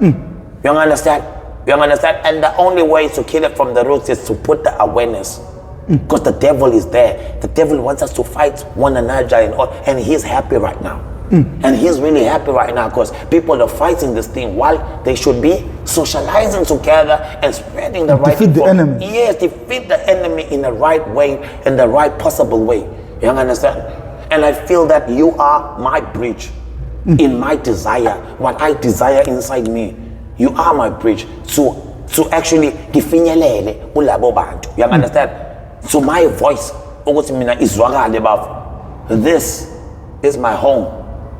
You understand? You understand? And the only way to kill it from the roots is to put the awareness. Because the devil is there. The devil wants us to fight one another and he's happy right now. And he's really happy right now because people are fighting this thing while they should be socializing together and spreading the right defeat the enemy. Yes, defeat the enemy in the right way, in the right possible way. You understand? And I feel that you are my bridge in my desire, what I desire inside me. You are my bridge to actually gifinyelele kulabo bantu. You understand? So my voice ukuthi mina izwakale bafo. This is my home.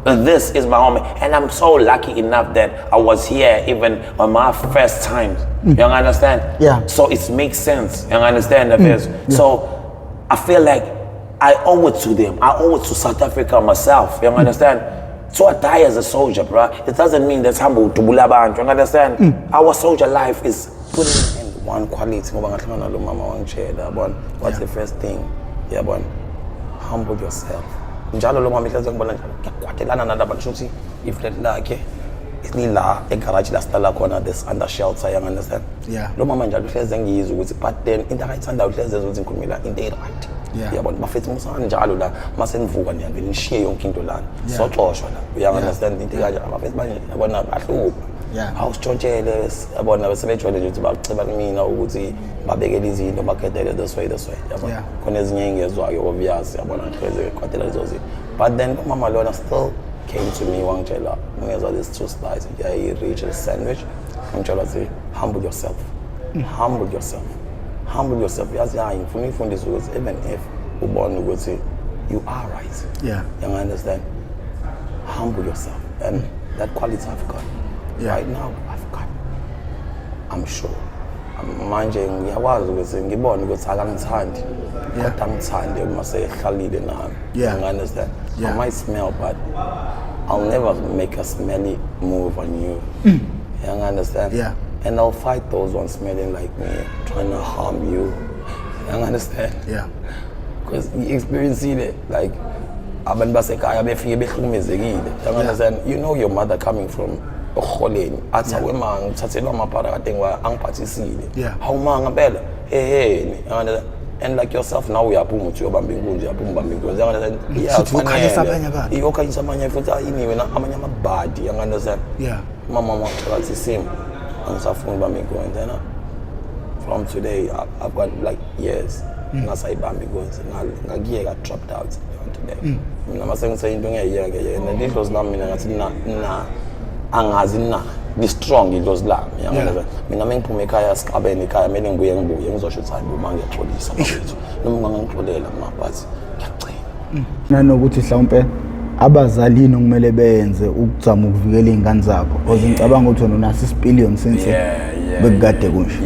This is my home, and I'm so lucky enough that I was here even on my first time. You understand? Yeah. So it makes sense. You understand the best. So I feel like I owe it to them. I owe it to South Africa myself. You understand? So I die as a soldier, bro. It doesn't mean that's humble to bulabantu. You understand? Our soldier life is putting in one quality. What's the first thing? Yeah, but humble yourself. Njalo lo mama ihlaze ngibona njalo ngiyakwatelana nalaba nshuthi iflat lakhe isilila egarage la stala khona this under shelter, you understand? Yeah. Lo mama njalo ihleze ngiyizwa ukuthi but then into akayithanda ihleze ukuthi ngikhulumela into right. Yabona bafethu musana njalo la mase nivuka niyangena nishiye yonke into lana soxoshwa la you understand into kanje abafethu banje yabona bahlupha. Awusitshontshelele yabona bese bejwayele nje ukuthi baceba kumina ukuthi babekele izinto bakhetele this way yabona khona ezinye ingezwayo obvious yabona ngihleze kwatela lezo zinto but then mama lona still came to me wangitshela ngezwa this two slices I reach a sandwich ngitshela ukuthi humble yourself humble yourself yazi hayi ngifuna ifundise ukuthi even if ubone ukuthi you are right you understand humble yourself and that quality I've got right now I've got I'm sure manje ngiyakwazi ukuthi ngibone ukuthi akangithandi kodwa ngithande uma sehlalile nami you understand I might smell but I'll never make a smelly move on you you understand and I'll fight those ones smelling like me trying to harm you understand because you experiencing it like abantu basekhaya befike behlukumezekile you understand you know your mother coming from Okholeni athi wema ngithathelwa amapara kade angiphathisile awumanga phela and like yourself now uyaphuma uthi uyobamba inkunzi uyaphuma inkunzi uyakhanyisa abanye abantu iyokhanyisa abanye futhi ayiniwe amanye amabhadi understand mama wathi same angisafuna ubamba inkunzi yena from today I've got like years ngasayibamba inkunzi ngakiyeka dropped out today mina mase ngisayinto ngiyayiyeka and it was nami mina ngathi na angazi na be strong it was la mina mengiphuma ekhaya esikabeni ekhaya mele ngibuye ngizosho ukuthi hayi uma ngiyaxolisa bafethu noma ngangixolela but ngiyacela nanokuthi mhlawumbe abazalini kumele beyenze ukuzama ukuvikela izingane zabo because ngicabanga ukuthi wena unasi isipillion since bekade kunje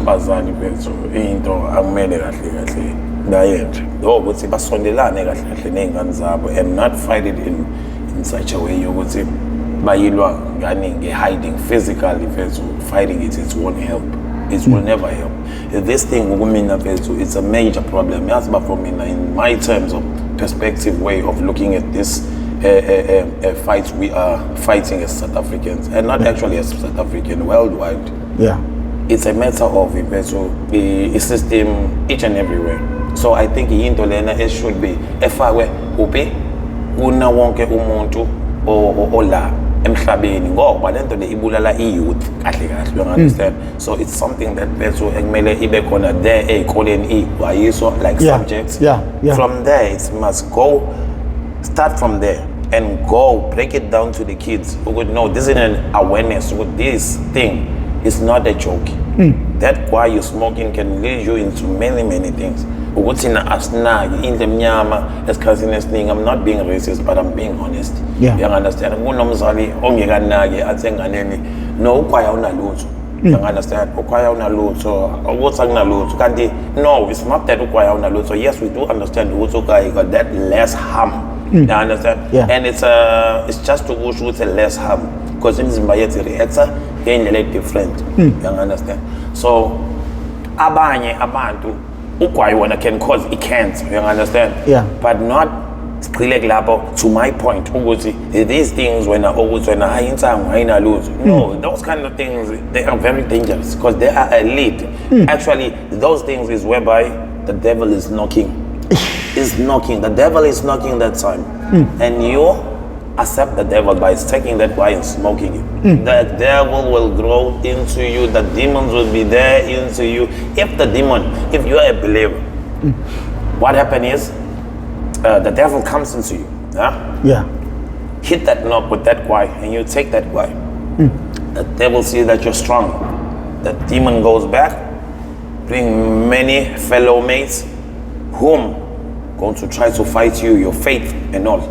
abazali bethu into akumele kahle bayenze ukuthi basondelane kahle nezingane zabo and not fight it in such a way yokuthi bayilwa ngani nge-hiding physically bethu fighting it won't help it will never help this thing ukumina bethu it's a major problem yazi ba for mina in my terms of perspective way of looking at this fight we are fighting as South Africans and not actually as South African worldwide it's a matter of a system each and everywhere. So I think into lena it should be efakwe uphi una wonke umuntu ola emhlabeni ngoba lento le ibulala youth kahle you understand so it's something that bethu ekumele ibe khona there ezikoleni iwayiso like subjects from there it must go start from there and go break it down to the kids who would know this is an awareness with this thing is not a joke that why you smoking can lead you into many things ukuthi na asinaki indle emnyama esikhathini esiningi I'm not being racist but I'm being honest you understand kunomzali ongekanaki athi enganeni no ukwaya unalutho you understand ukwaya unalutho ukuthi akunalutho kanti no it's not that ukwaya unalutho yes we do understand ukuthi ukwaya got that less harm you understand and it's just to push with a less harm because imizimba yethu reacts ngendlela different you understand so abanye abantu ugwayi wona can cause it can't you understand but not To my point, these things when those kind of things, they are very dangerous because they are a lead. Actually, those things is whereby the devil is knocking. The devil is knocking that time. And you accept the devil by taking that wine and smoking it. The devil will grow into you. The demons will be there into you. If you are a believer, what happens is, the devil comes into you. Yeah. Hit that knob with that guy and you take that guy. The devil sees that you're strong. The demon goes back, bring many fellow mates whom going to try to fight you, your faith and all.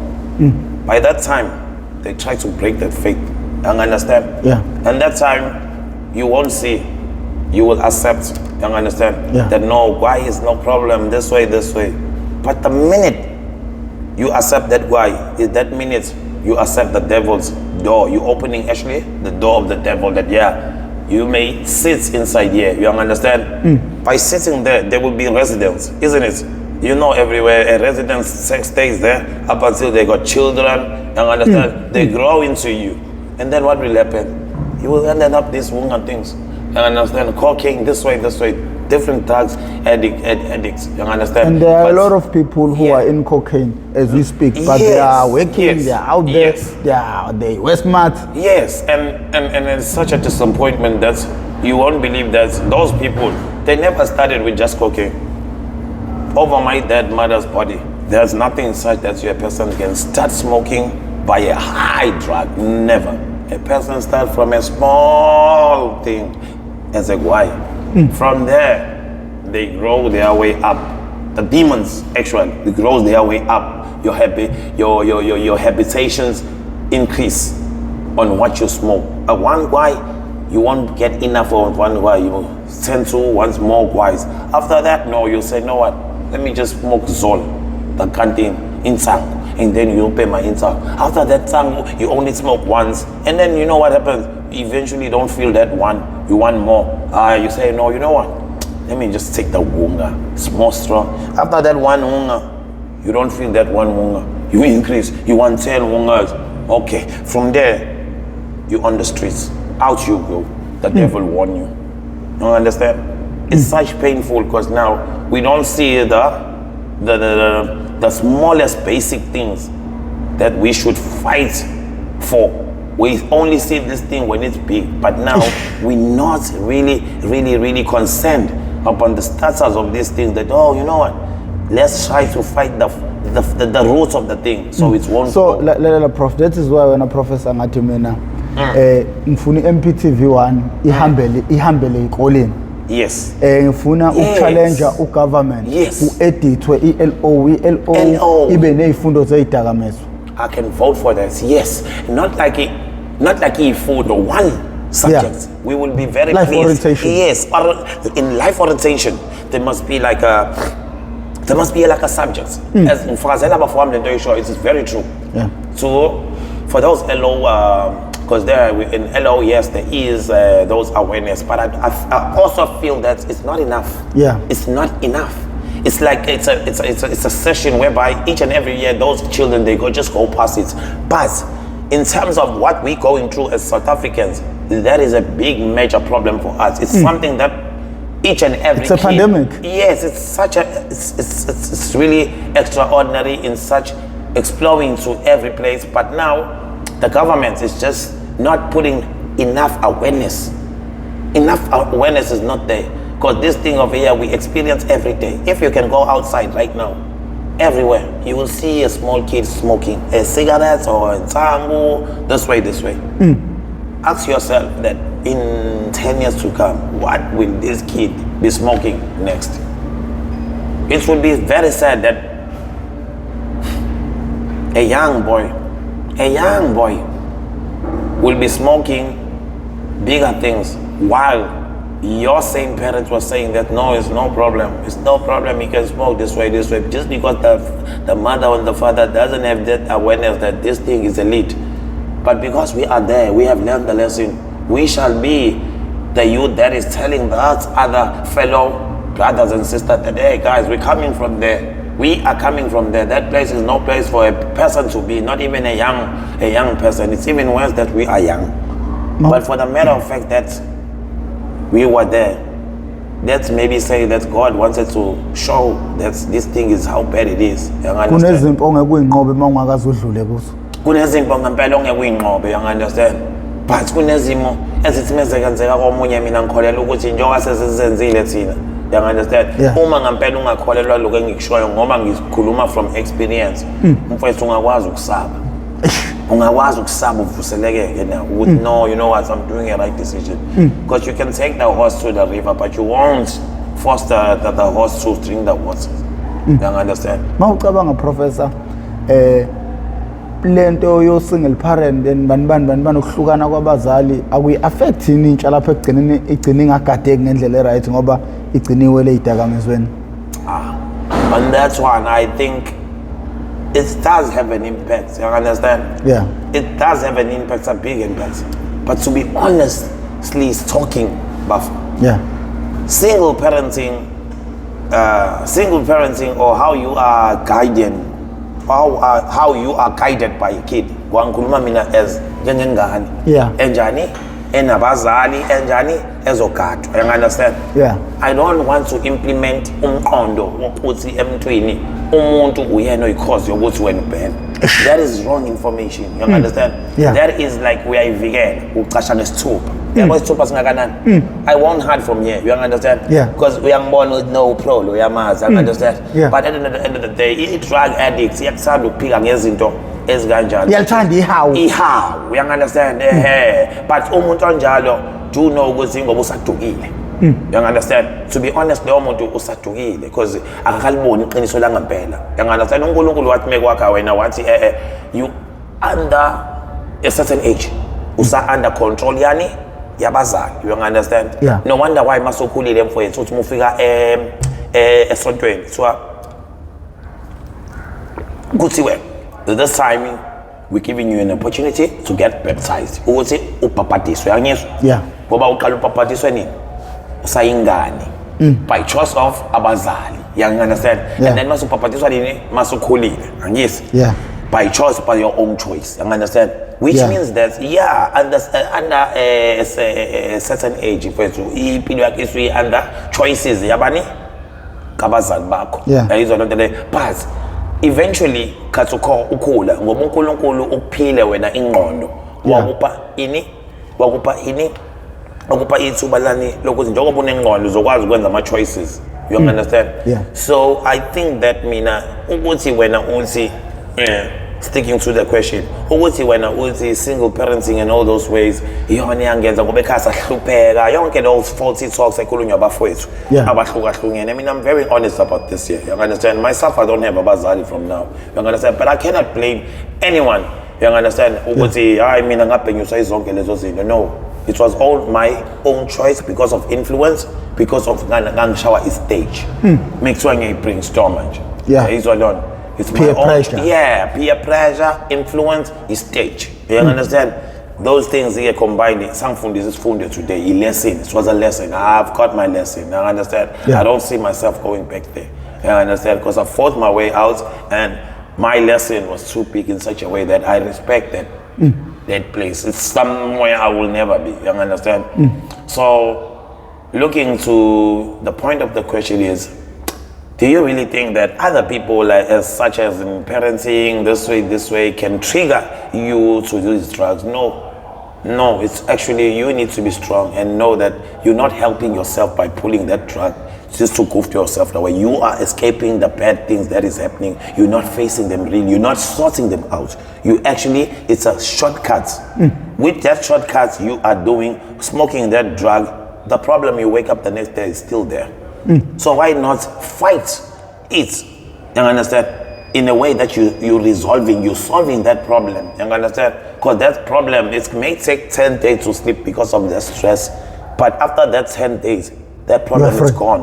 By that time, they try to break that faith. You understand? Yeah. And that time, you won't see. You will accept. You understand? Yeah. That no, why is no problem, this way. But the minute you accept that guy, is that minute you accept the devil's door. You opening actually the door of the devil that you may sit inside here. You understand? By sitting there will be residents, isn't it? You know, everywhere a resident stays there up until they got children. You understand? They grow into you. And then what will happen? You will end up these wunga things. You understand? Cocaine, this way. Different drugs, addicts. You understand? And there are a lot of people who are in cocaine as we speak, but they are working, they are out there, they were smart. Yes, and it's such a disappointment that you won't believe that those people, they never started with just cocaine. Over my dead mother's body, there's nothing such that a person can start smoking by a high drug. Never. A person starts from a small thing as a guy. From there, they grow their way up. The demons actually, they grow their way up. Your habitations increase on what you smoke. One guy, you won't get enough of one guy. You send to once more guys. After that, no, you say, know what? Let me just smoke Zol, the canteen, Insang, and then you pay my Insang. After that time, you only smoke once, and then you know what happens? Eventually, you don't feel that one. You want more. You say, no, you know what? Let me just take the wunga. It's more strong. After that one wunga, you don't feel that one wunga. You increase. You want 10 wungas. Okay. From there, you on the streets. Out you go. The devil warn you. You understand? It's such painful because now we don't see the smallest basic things that we should fight for. We only see this thing when it's big, but now we're not really concerned upon the status of these things that, oh, you know what, let's try to fight the roots of the thing so it won't so go. Prof, that is why when a professor ngathi mina ngifuna MPTV1 ihambele ikoleni. Yes. Ngifuna ukuchallenge ugovernment uedithwe iLO ibe nezifundo zezidakamizwa. I can vote for that. Yes, not like food or one subject. We will be very life pleased. orientation. Yes, in life orientation, there must be like a subject. As in Frazella Bafwam the show, it is very true. Yeah. So for those LO, because there in LO, yes, there is those awareness, but I also feel that it's not enough. Yeah. It's not enough. It's like it's a session whereby each and every year those children they just go past it. But in terms of what we're going through as South Africans, that is a big major problem for us. It's something that each and every it's a pandemic. Yes, it's really extraordinary in such exploring to every place. But now the government is just not putting enough awareness. Enough awareness is not there. Because this thing over here we experience every day. If you can go outside right now, everywhere, you will see a small kid smoking a cigarette or a tango, this way. Ask yourself that in 10 years to come, what will this kid be smoking next? It will be very sad that a young boy will be smoking bigger things while your same parents were saying that no, it's no problem. It's no problem, you can smoke this way. Just because the mother and the father doesn't have that awareness that this thing is elite. But because we are there, we have learned the lesson. We shall be the youth that is telling the other fellow brothers and sisters that, hey guys, we're coming from there. We are coming from there. That place is no place for a person to be, not even a young person. It's even worse that we are young. No. But for the matter of fact that we were there, let's maybe say that God wanted to show that this thing is how bad it is. You understand? Kunezimpo ongekuyinqobe uma ungakazudlule kuzo. Kunezimpo ngempela ongekuyinqobe, you understand? But kunezimo ezithi mezekenzeka komunye mina ngikholela ukuthi njengoba sesizenzile thina. You understand? Yeah. Uma ngempela ungakholelwa lokho engikushoyo ngoba ngikhuluma from experience. Mfowethu ungakwazi ukusaba. Ungakwazi ukusaba uvuselekeke now. No, you know what, I'm doing a right decision. Because you can take the horse to the river but you won't force the horse to drink the water. You understand? Mawucabanga professor lento yo single parent and banibani ukuhlukana kwabazali akuyi affect yini intsha lapha ekugcineni igcina ingagadeki ngendlela right ngoba igciniwe le idakamizweni. On that one I think it does have an impact. You understand? Yeah. It does have an impact, a big impact. But to be honestly talking, Buff, Yeah. single parenting or how you are guided, how you are guided by a kid. Wankuluma mina as njengengane. Yeah. Enjani enabazali enjani ezogadwa. You understand? Yeah. I don't want to implement umqondo wokuthi emntwini umuntu uyena oyikhozi yokuthi wena ubhele. That is wrong information. You understand? Yeah. That is like uyayivikela ucasha nesithupha. Yabo isithupha singakanani? I won't hide from here. You understand? Yeah. Because uyangibona with no pro uyamazi. You understand? Yeah. But at the end of the day, i-drug addicts iyakuthanda ukuphika ngezinto ezikanjalo. Yalithanda ihawu. Ihawu, you understand? But umuntu onjalo do know ukuthi ngoba usadukile. You understand? To be honest, leyo muntu usadukile because akakaliboni iqiniso langempela. You understand? uNkulunkulu wathi mekwakha wena wathi you under a certain age. Usa under control yani yabazali. You understand? Yeah. No wonder why masokhulile mfowethu uthi mufika esontweni. So kuthiwe this time we're giving you an opportunity to get baptized. Ukuthi upapatiswe yangizwa? Yeah. Ngoba uqala upapatiswe nini? Usayingane. By choice of abazali. You understand? Yeah. And then masupapatiswa nini? Masukhulile. Angizwa? Yeah. By choice, by your own choice. You understand? Which means that under a certain age, if you under choices, yabani kabazali bakho. Yeah. But eventually katsuko ukula ngoba uNkulunkulu ukuphile wena ingqondo wakupa ithuba lani lokuthi njengoba unengqondo uzokwazi ukwenza ama choices. You understand? Yeah. So I think that mina ukuthi wena uthi sticking to the question ukuthi wena uthi single parenting and all those ways iyona yangenza ngoba ekhaya sahlupheka yonke those faulty talks ekhulunywa abafowethu abahlukahlukene. I mean, I'm very honest about this here. You understand? Myself, I don't have abazali from now. You understand? But I cannot blame anyone. You understand? Ukuthi hayi mina ngabhenyuswa izonke lezo zinto. No, it was all my own choice because of influence, because of ngangishawa stage. Makes when you brainstorm manje. Yeah. It's peer my own, pressure. Yeah, peer pressure, influence, stage. You understand? Those things here combined. Something this is funded today. A lesson. It was a lesson. I've got my lesson. I understand. Yeah. I don't see myself going back there. You understand? Because I fought my way out, and my lesson was too big in such a way that I respect that place. It's somewhere I will never be. You understand? So, looking to the point of the question is, do you really think that other people, such as in parenting, this way, can trigger you to do these drugs? No. It's actually you need to be strong and know that you're not helping yourself by pulling that drug just to goof yourself that way. You are escaping the bad things that is happening. You're not facing them really. You're not sorting them out. It's a shortcut. With that shortcut you are doing, smoking that drug, the problem you wake up the next day is still there. So why not fight it? You understand? In a way that you're solving that problem. You understand? Because that problem, it may take 10 days to sleep because of the stress. But after that 10 days, that problem is gone.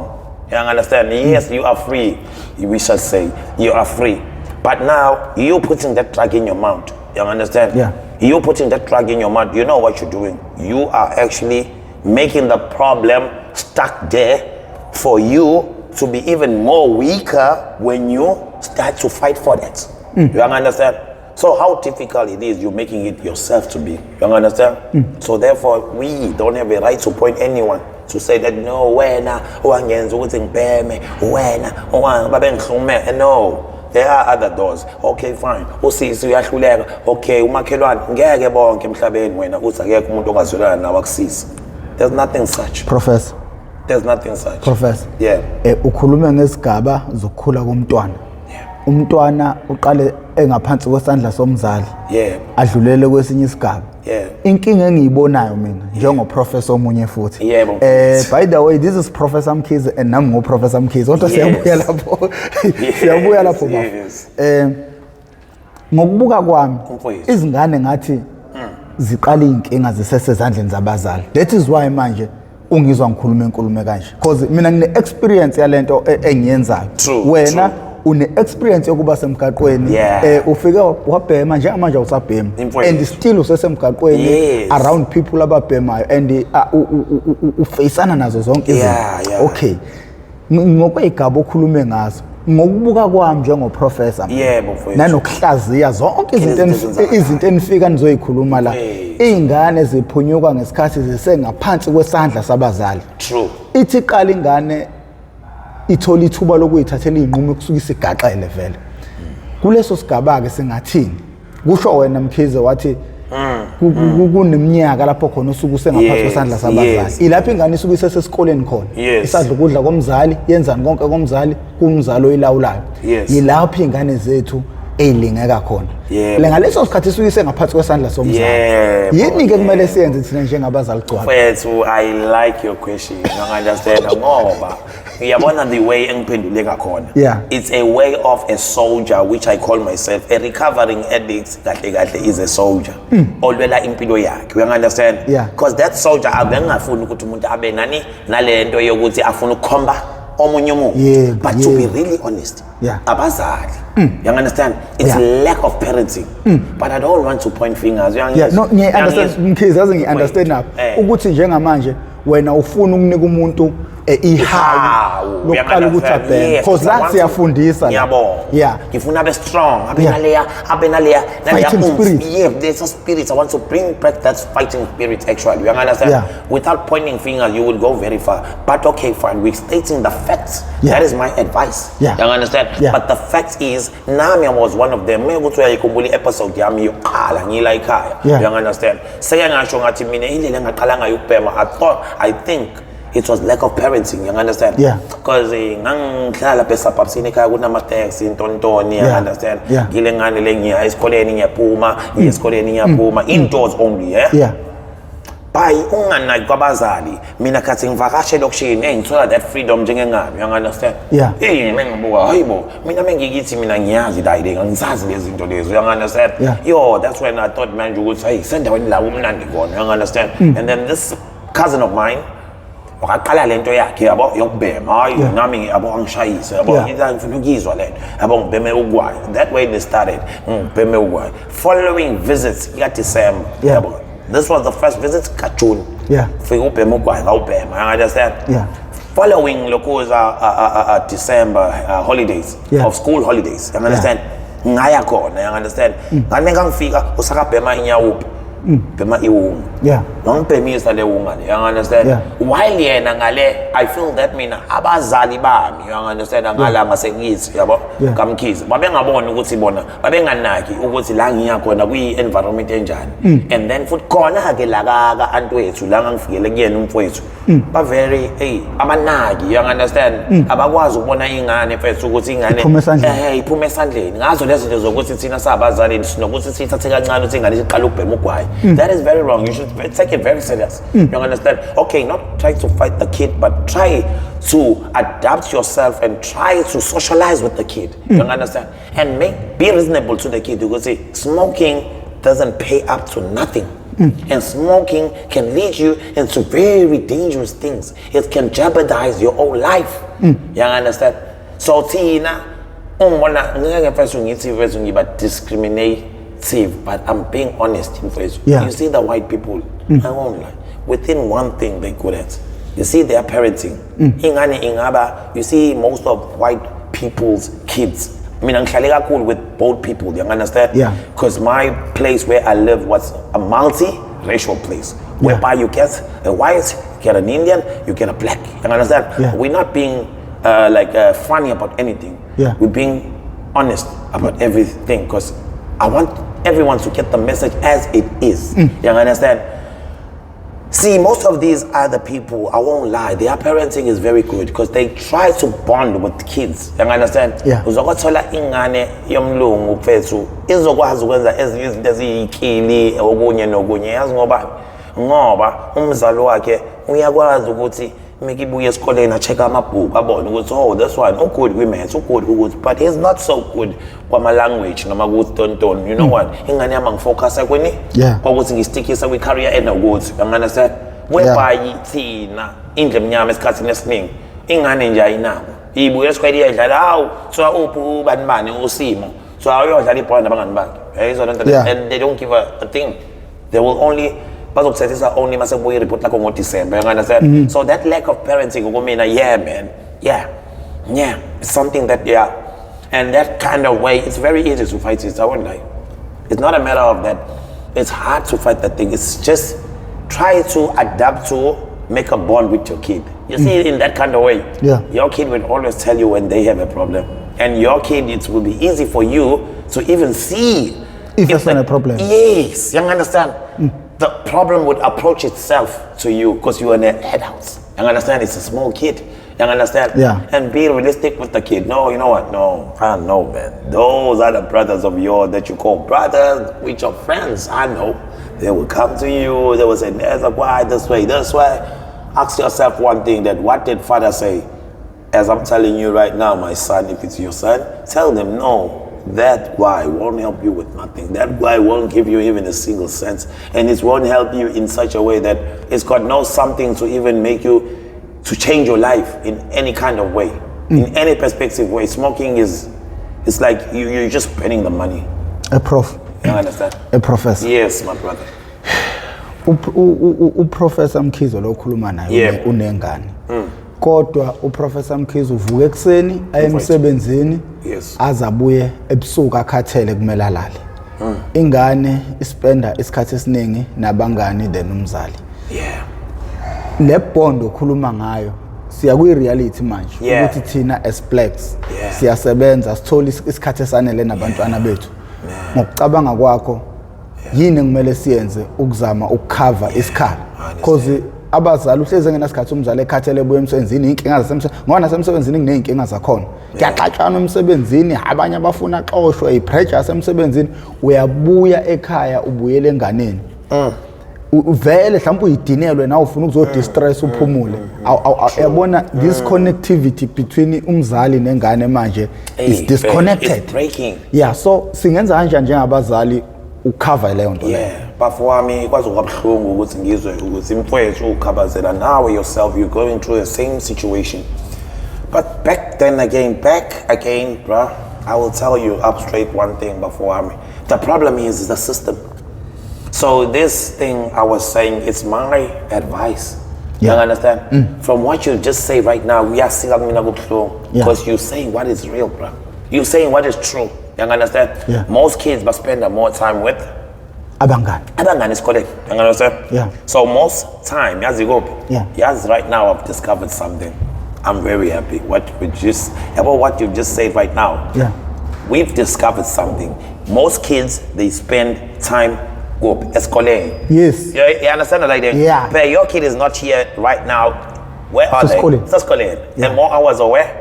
You understand? Yes, you are free. We shall say you are free. But now you're putting that drug in your mouth. You understand? Yeah. You're putting that drug in your mouth. You know what you're doing. You are actually making the problem stuck there for you to be even more weaker when you start to fight for that. You understand? So how difficult it is, you're making it yourself to be. You understand? So therefore, we don't have a right to point anyone to say that no, no. There are other doors. Okay, fine. Usisi uyahluleka. Okay, umakhelwane ngeke bonke emhlabeni wena uthi akekho umuntu ongazwelana nawe akusisi. There's nothing such. Professor. There's nothing such. Professor. Yeah. Ukhulume ngesigaba zokukhula komntwana. Umntwana uqale engaphansi kwesandla somzali. Yeah. Adlulele kwesinye isigaba. Yeah. Inkinga engiyibonayo mina njengoprofessor omunye futhi. Yeah. By the way, this is Professor Mkhize and nami nguProfessor Mkhize. Kodwa siyabuya lapho. Siyabuya lapho bafo. Ngokubuka kwami izingane ngathi ziqala inkinga zisesezandleni zabazali. That is why manje ungizwa ngikhuluma inkulumo kanje. Because mina ngine experience yalento engiyenzayo. Wena une experience yokuba semgaqweni ufike wabhema njengamanje usabhema and still usesemgaqweni around people ababhemayo and ufaceana nazo zonke izinto. Okay, ngokwegaba okhulume ngazo ngokubuka kwami njengoprofessor nanokuhlaziya zonke izinto enifika nizoyikhuluma la, izingane ziphunyuka ngesikhathi zisengaphansi kwesandla sabazali. True. Ithi qala ingane ithola ithuba lokuyithathela inqumo kusukisa igaxele vele kuleso sigaba ke singathini kusho wena Mkhize wathi kuneminyaka lapho khona usuku sengaphansi kwesandla sabazali ilapha ingane isuku isesesikoleni khona isadla ukudla komzali yenzani konke komzali kumzali oyilawulayo yilapha ingane zethu eyilingeka khona ngaleso sikhathi isuku isengaphansi kwesandla somzali yini ke kumele siyenze thina njengabazali gcwala? Mfethu, I like your question. You understand ngoba uyabona the way engiphendule ngakhona. It's a way of a soldier which I call myself a recovering addict. Kahle is a soldier olwela impilo yakhe. You understand? Because that soldier abengafuni ukuthi umuntu abe nani nalento yokuthi afuna ukukhomba omunye umuntu, but to be really honest, abazali, you understand, it's lack of parenting. But I don't want to point fingers. No, I understand. Mkhize, doesn't understand now ukuthi njengamanje wena ufuna ukunika umuntu ihawu lokuqala ukuthi abheke because la siyafundisa ngifuna abe strong, abe naleya there's a spirit. I want to bring back that fighting spirit actually. You understand? Without pointing fingers you will go very far, but okay fine, we're stating the facts. That is my advice. You understand? But the fact is nami was one of them. Ukuthi uyayikhumbula episode yami yokuqala ngila ekhaya. You understand? Seyangasho ngathi mina indlela engaqala ngayo ukubhema, I think it was lack of parenting. You understand? Because ngangihlala pesa papsini ekhaya kunama taxi intontoni. You understand? Ngile ngane lengiya esikoleni ngiyaphuma, esikoleni ngiyaphuma indoors only. By unganaki kwabazali mina khathi ngivakashe lokishini ngithola that freedom njengengane. You understand? Mengibuka hayibo mina mengikithi mina ngiyazi dayile ngizazi lezi zinto lezo. You understand? That's when I thought manje ukuthi hey sendaweni la umnandi khona. You understand? And then this cousin of mine wakaqala lento yakhe yabo yokubhema hayi nami yabo angishayise yabo ngifuna ukuzwa lento yabo ngibheme ugwayi. That way they started ngibheme ugwayi. Following visits ya December yabo, this was the first visit ka June. Fika ubhema ugwayi ngawubhema. You understand? Following lokuza December holidays of school holidays. You understand? Ngaya khona. You understand? Ngane ngangifika usakabhema inyawuphi bhema iwunga. Ngangibhemisa le wunga. You understand? While yena ngale I feel that mina abazali bami, you understand, ngala ngasekithi yabo kaMkhize babengabona ukuthi bona babenganaki ukuthi la ngiya khona kuyi environment enjani. And then futhi khona ke la ka antwethu la ngangifikele kuyena umfowethu ba very abanaki. You understand? Abakwazi ukubona ingane mfethu ukuthi ingane iphume esandleni. Ngazo lezi zinto zokuthi thina sabazali sinokuthi sithathe kancane ukuthi ingane iqala ukubhema ugwayi. That is very wrong. You should take it very serious. You understand? Okay, not try to fight the kid, but try to adapt yourself and try to socialize with the kid. You understand? And be reasonable to the kid. You could say smoking doesn't pay up to nothing. And smoking can lead you into very dangerous things. It can jeopardize your whole life. You understand? So Tina, discriminative, but I'm being honest in face. You see the white people, I won't lie, within one thing they're good at, You see their parenting. Ingane ingaba, you see most of white people's kids. I mean, I'm cool with both people, you understand? Yeah. Because my place where I live was a multi-racial place. Whereby you get a white, you get an Indian, you get a black. You understand? Yeah. We're not being funny about anything. Yeah. We're being honest about everything because I want everyone to get the message as it is. You understand? See, most of these other people, I won't lie, their parenting is very good because they try to bond with kids. You understand? Yeah. Uzokuthola ingane yomlungu mfethu izokwazi ukwenza ezinye izinto eziyikili okunye nokunye. Yazi ngoba umzali wakhe uyakwazi ukuthi mekibuye esikoleni check amabhuku abone ukuthi oh this one good with good but he's not so good kwama language noma kutonton. You know what? Ingane yami ngifocus kweni ukuthi ngistickisa kwi career enokuthi. You understand? Whereby thina indle emnyama esikhathini esiningi ingane nje ayinako. Ibuye esikoleni iyadlala hawu so uphu banibani usimo. So ayodlala ibhola nabangani bakhe. And they don't give a thing. They will only bazokuthethisa only mase buye report lakho ngoDecember. You understand? So that lack of parenting ukumina man. Yeah. It's something that and that kind of way it's very easy to fight it. I won't lie. It's not a matter of that. It's hard to fight that thing. It's just try to adapt to make a bond with your kid. You see, in that kind of way. Yeah. Your kid will always tell you when they have a problem. And your kid, it will be easy for you to even see if there's a problem. Yes, you understand? The problem would approach itself to you because you're an adult. You understand? It's a small kid. You understand? Yeah. And be realistic with the kid. No, you know what? No, I know, man. Those are the brothers of yours that you call brothers with your friends. I know. They will come to you. They will say, why this way, this way. Ask yourself one thing, that what did father say? As I'm telling you right now, my son, if it's your son, tell them no. That guy won't help you with nothing. That guy won't give you even a single cent. And it won't help you in such a way that it's got no something to even make you to change your life in any kind of way. In any perspective way. Smoking it's like you're just spending the money. A prof. You understand? A professor. Yes, my brother. Uprofessor Mkhize lo khuluma naye unengane. Kodwa uprofessor Mkhize uvuka ekseni ayemsebenzini azabuye ebusuku akhathele kumele alale. Ingane ispenda isikhathi esiningi nabangani then umzali. Le bond okhuluma ngayo siya kwi reality manje ukuthi thina as blacks siyasebenza sithola isikhathi esanele nabantwana bethu. Ngokucabanga kwakho yini kumele siyenze ukuzama ukucover isikhala because abazali uhleze ngenasikhathi umzali ekhathele buye emsebenzini inkinga zasemsebenzini ngoba nasemsebenzini kuneyinkinga zakhona kuyaxatshana emsebenzini abanye abafuna axoshwe ipressure yasemsebenzini uyabuya ekhaya ubuyele enganeni uvele mhlawumbe uyidinelwe na ufuna ukuzodistress uphumule uyabona this connectivity between umzali nengane manje is disconnected. It's breaking. So singenza kanjani njengabazali ucover leyo nto leyo. Bafowami kwazi ukubhlungu ukuthi ngizwe ukuthi mfowethu ukhabazela nawe yourself you're going through the same situation. But back again, bro, I will tell you up straight one thing, Bafowami. The problem is the system. So this thing I was saying, it's my advice. You understand? From what you just say right now, we are seeing because you're saying what is real, bro. You're saying what is true. You understand? Most kids must spend more time with Abangani is correct. You understand? So most time, yes, right now I've discovered something. I'm very happy. What you've just said right now. We've discovered something. Most kids, they spend time escoling. Yes. You understand like that? But your kid is not here right now. Where are they? Escoling. And more hours away.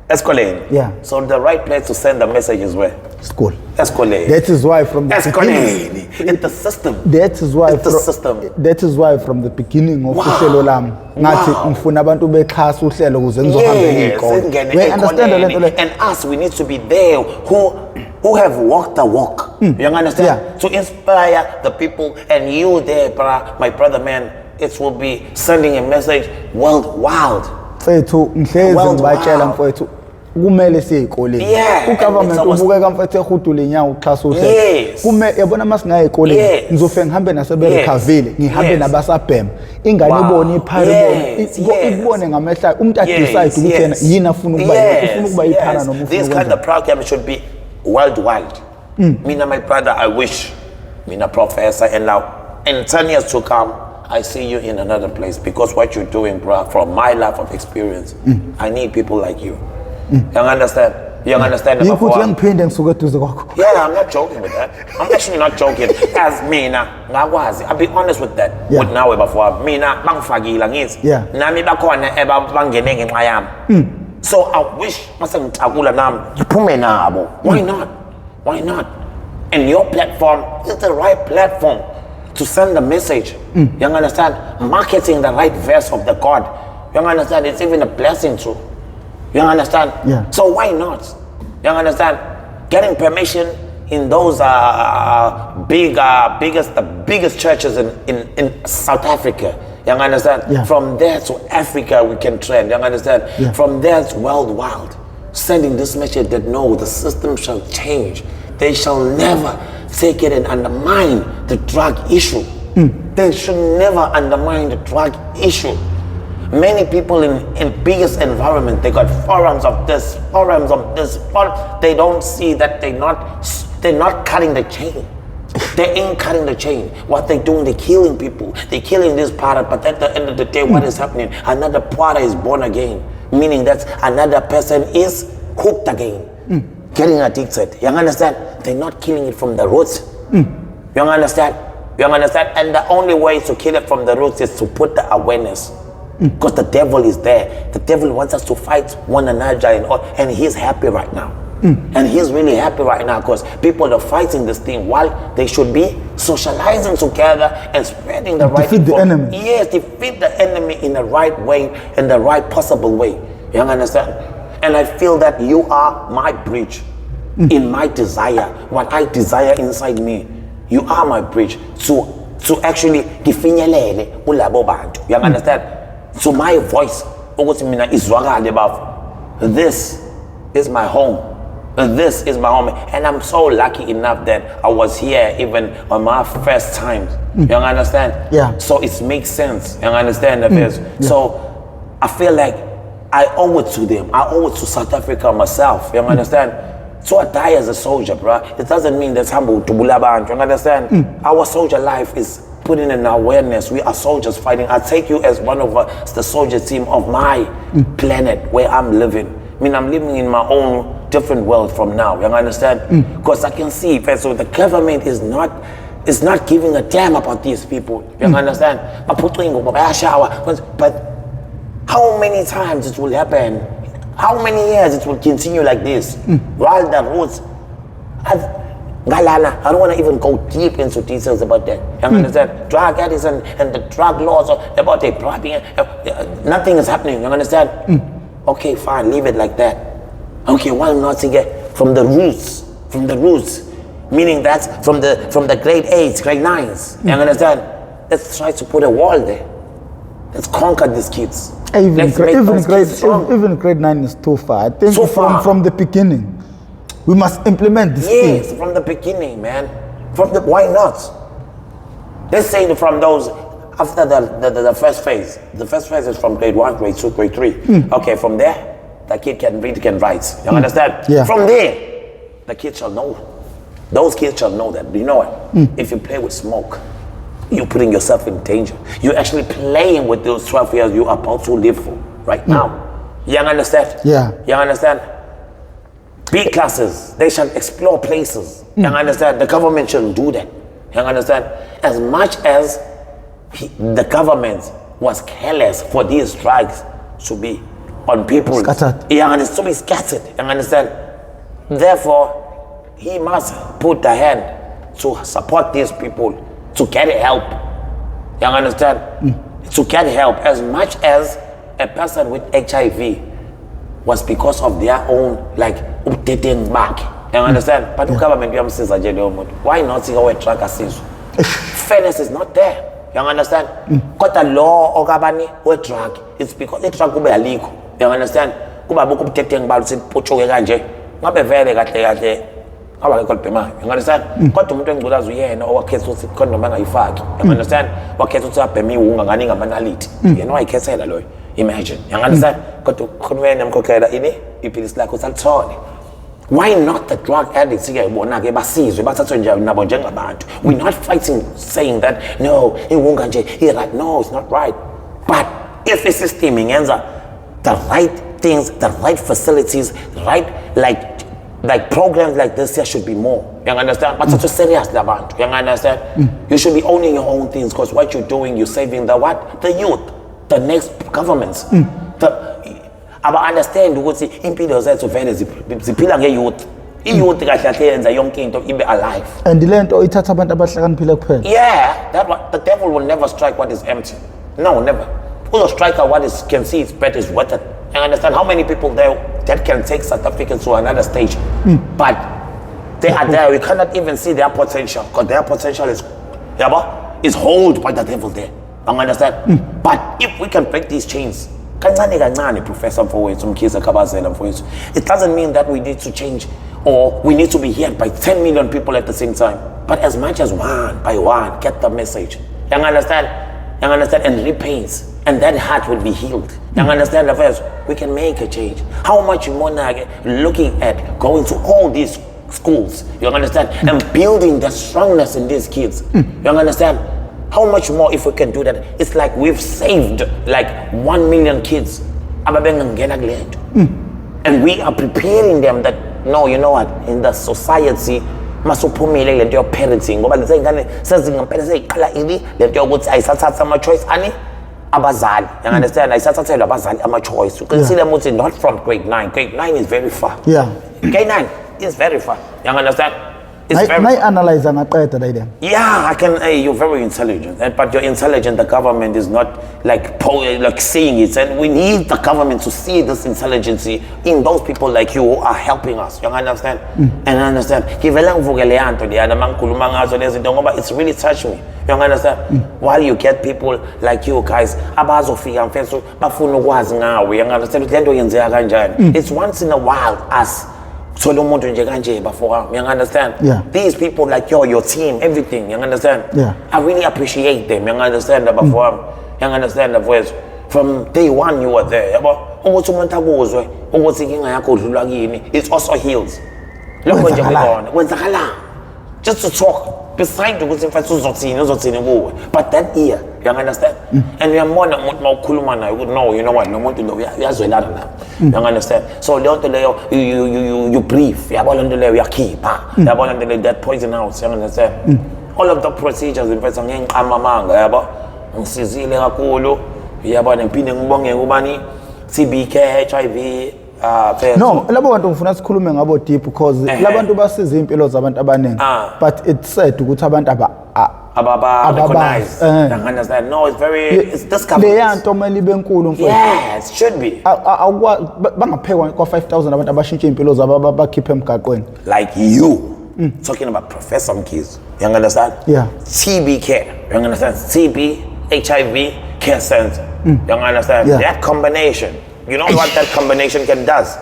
Escoling. So the right place to send the message is where? School. Escoling. That is why from the beginning. It's the system. That is why the system. That is why from the beginning of uhlelo lami ngathi ngifuna abantu bexhasa uhlelo ukuze ngizohambela ikole. We understand the level. And us, we need to be there who have walked the walk. You understand? To inspire the people, and you there, my brother man, it will be sending a message worldwide. Mfethu ngihlezi ngibatshela mfethu kumele siye ezikoleni ugovernment ubukeka mfethu ehudule inyawo uxhasa uhlelo kume yabona masingaye ezikoleni ngizofe ngihambe naseberekhavile ngihambe nabasabhema ingane ibone iphayibone ikubone ngamehla umuntu adecide ukuthi yena yini afuna ukuba ufuna ukuba iphara noma ufuna this kind of program should be worldwide. Mina my brother, I wish mina professor and now in 10 years to come I see you in another place because what you're doing, bro, from my life of experience, I need people like you. You understand? You understand? Yeah, I'm not joking with that. I'm actually not joking. As mina, I'll be honest with that. With now before mina, bang fagila ngis. Nami bakona eba bangene ngenxa yami. So I wish masengithakula nami ngiphume nabo. Why not? Why not? And your platform is the right platform to send the message. You understand? Marketing the right verse of the God. You understand? It's even a blessing too. You understand? Yeah. So why not? You understand? Getting permission in those biggest churches in South Africa. You understand? Yeah. From there to Africa we can trend. You understand? Yeah. From there to worldwide. Sending this message that no, the system shall change. They shall never take it and undermine the drug issue. They should never undermine the drug issue. Many people in biggest environment, they got forums of this. They don't see that they're not cutting the chain. They ain't cutting the chain. What they're doing, they're killing people. They're killing this product, but at the end of the day, what is happening? Another product is born again. Meaning that another person is hooked again. Getting addicted. You understand? They're not killing it from the roots. You understand? You understand? And the only way to kill it from the roots is to put the awareness. Because the devil is there. The devil wants us to fight one another and he's happy right now. And he's really happy right now because people are fighting this thing while they should be socializing together and spreading the right defeat the enemy. Yes, defeat the enemy in the right way, in the right possible way. You understand? And I feel that you are my bridge in my desire. What I desire inside me, you are my bridge to actually gifinyelele kulabo bantu. You understand? So my voice ukuthi mina izwakale bafo. This is my home. This is my home. And I'm so lucky enough that I was here even on my first time. You understand? Yeah. So it makes sense. You understand that? So I feel like I owe it to them. I owe it to South Africa myself. You understand? So I die as a soldier, bro. It doesn't mean that's humble to Bulaban. You understand? Our soldier life is putting in awareness. We are soldiers fighting. I take you as one of the soldier team of my planet where I'm living. I mean, I'm living in my own different world from now. You understand? Because I can see, so the government is not giving a damn about these people. You understand? But how many times it will happen? How many years it will continue like this? While the roots, Galana, I don't want to even go deep into details about that. You understand? Drug addicts and the drug laws about the bribing, nothing is happening. You understand? Okay, fine, leave it like that. Okay, why not to get from the roots, meaning that's from the grade 8s, grade 9s. You understand? Let's try to put a wall there. Let's conquer these kids. Even grade 9 is too far. I think so far. From the beginning, we must implement this thing. Yes, from the beginning, man. Why not? Let's say from those after the first phase. The first phase is from grade 1, grade 2, grade 3. Okay, from there, the kid can read, can write. You understand? Yeah. From there, the kid shall know. Those kids shall know that. You know what? If you play with smoke, you're putting yourself in danger. You're actually playing with those 12 years you're about to live for right now. You understand? Yeah. You understand? B classes, they shall explore places. You understand? The government shouldn't do that. You understand? As much as the government was careless for these drugs to be on people. Scattered. Yeah, and it's to be scattered. You understand? Therefore, he must put the hand to support these people to get help. You understand? To get help as much as a person with HIV was because of their own updating back. You understand? But the government, why not see how a track assist? Fairness is not there. You understand? Got a law or gabani or drug. It's because the drug will be illegal. You understand? kuba bukho ubuthethe ngibalo sipotshoke kanje ngabe vele kahle ngaba ke kolibhemayo you understand kodwa umuntu engculazi uyena owakhetha ukuthi condom angayifaki you understand wakhetha ukuthi abheme iwunga ngani ngamanality yena wayikhethela loyo imagine you understand kodwa khonwena emkhokhela ini iphilisi lakho salithole. Why not the drug addicts? We're not fighting saying that no, you're like, no, it's not right. But if the system ends up the right things, the right facilities, right like programs like this, there should be more. You understand? But it's serious, you understand? You should be owning your own things because what you're doing, you're saving the what? The youth, the next governments. I understand ukuthi impilo zethu vele ziphila ngeyouth. Iyouth kahle kahle yenza yonke into ibe alive. And lento ithatha abantu abahlakaniphile kuphela. Yeah, the devil will never strike what is empty. No, never. Who'll strike what can see its better is worth it. And understand how many people there that can take South Africans to another stage. But they are there. We cannot even see their potential because their potential is held by the devil there. I understand. But if we can break these chains. Professor Mfowethu Mkhize Khabazela Mfowethu. It doesn't mean that we need to change or we need to be heard by 10 million people at the same time. But as much as one by one get the message. You understand? You understand? And repents. And that heart will be healed. You understand the verse? We can make a change. How much more now looking at going to all these schools, you understand? And building the strongness in these kids. You understand? How much more if we can do that? It's like we've saved like 1 million kids. And we are preparing them that, no, you know what, in the society, masuphumelele lento parenting ngoba lezi ngane sezingampela seyiqala ini lento yokuthi ayisathatha ama choice ani abazali. You understand? Ayisathathelwa abazali ama choice. You can see them ukuthi not from grade 9. Grade 9 is very far. Yeah. Grade 9 is very far. You understand? Analyze them. Yeah, I can. Hey, you're very intelligent, but you're intelligent. The government is not like seeing it, and we need the government to see this intelligence in those people like you who are helping us. You understand? And I understand. It's really touched me. You understand? While you get people like you guys, it's once in a while us. So you understand? Yeah. These people like your team, everything, you understand? Yeah. I really appreciate them, you understand? You understand the voice? From day one you were there. It's also healed. Just to talk. Beside the but that ear, you understand? And we are more than Kulumana, you would know, you know what, no want to know, you understand? So you brief, you are keep, that poison house, you understand? All of the procedures in person, CBK, HIV. No, labo bantu ngifuna sikhulume ngabo deep because labantu basiza impilo zabantu abaningi but it's said ukuthi abantu recognize. Understand? No, it's very it's discovered. Leyanto mali benkulu mfowethu. Yeah, it should be. Bangaphekwa kwa 5,000 abantu abashintshe impilo zabo bakhiphe emgaqweni. Like you talking about Professor Mkhize. You understand? Yeah. TB care. You understand? TB, HIV care center. You understand? Yeah. That combination. You know what that combination can does?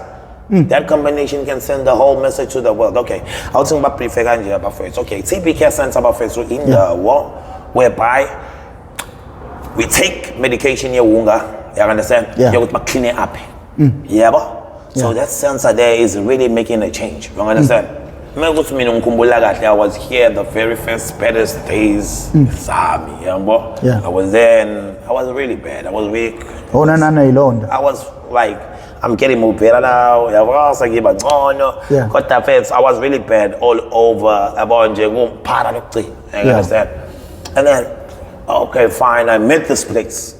That combination can send the whole message to the world. Okay, I'll talk about prefigure about first. Okay, TB care center about first in the world whereby we take medication here, wunga. You understand? Yeah. You got clean it up. Yeah, so that sensor there is really making a change. You understand? I was here the very first baddest days. Yeah. I was there and I was really bad. I was weak. I was like, I'm getting more better now. I was really bad all over. You understand? And then, okay, fine, I met this place.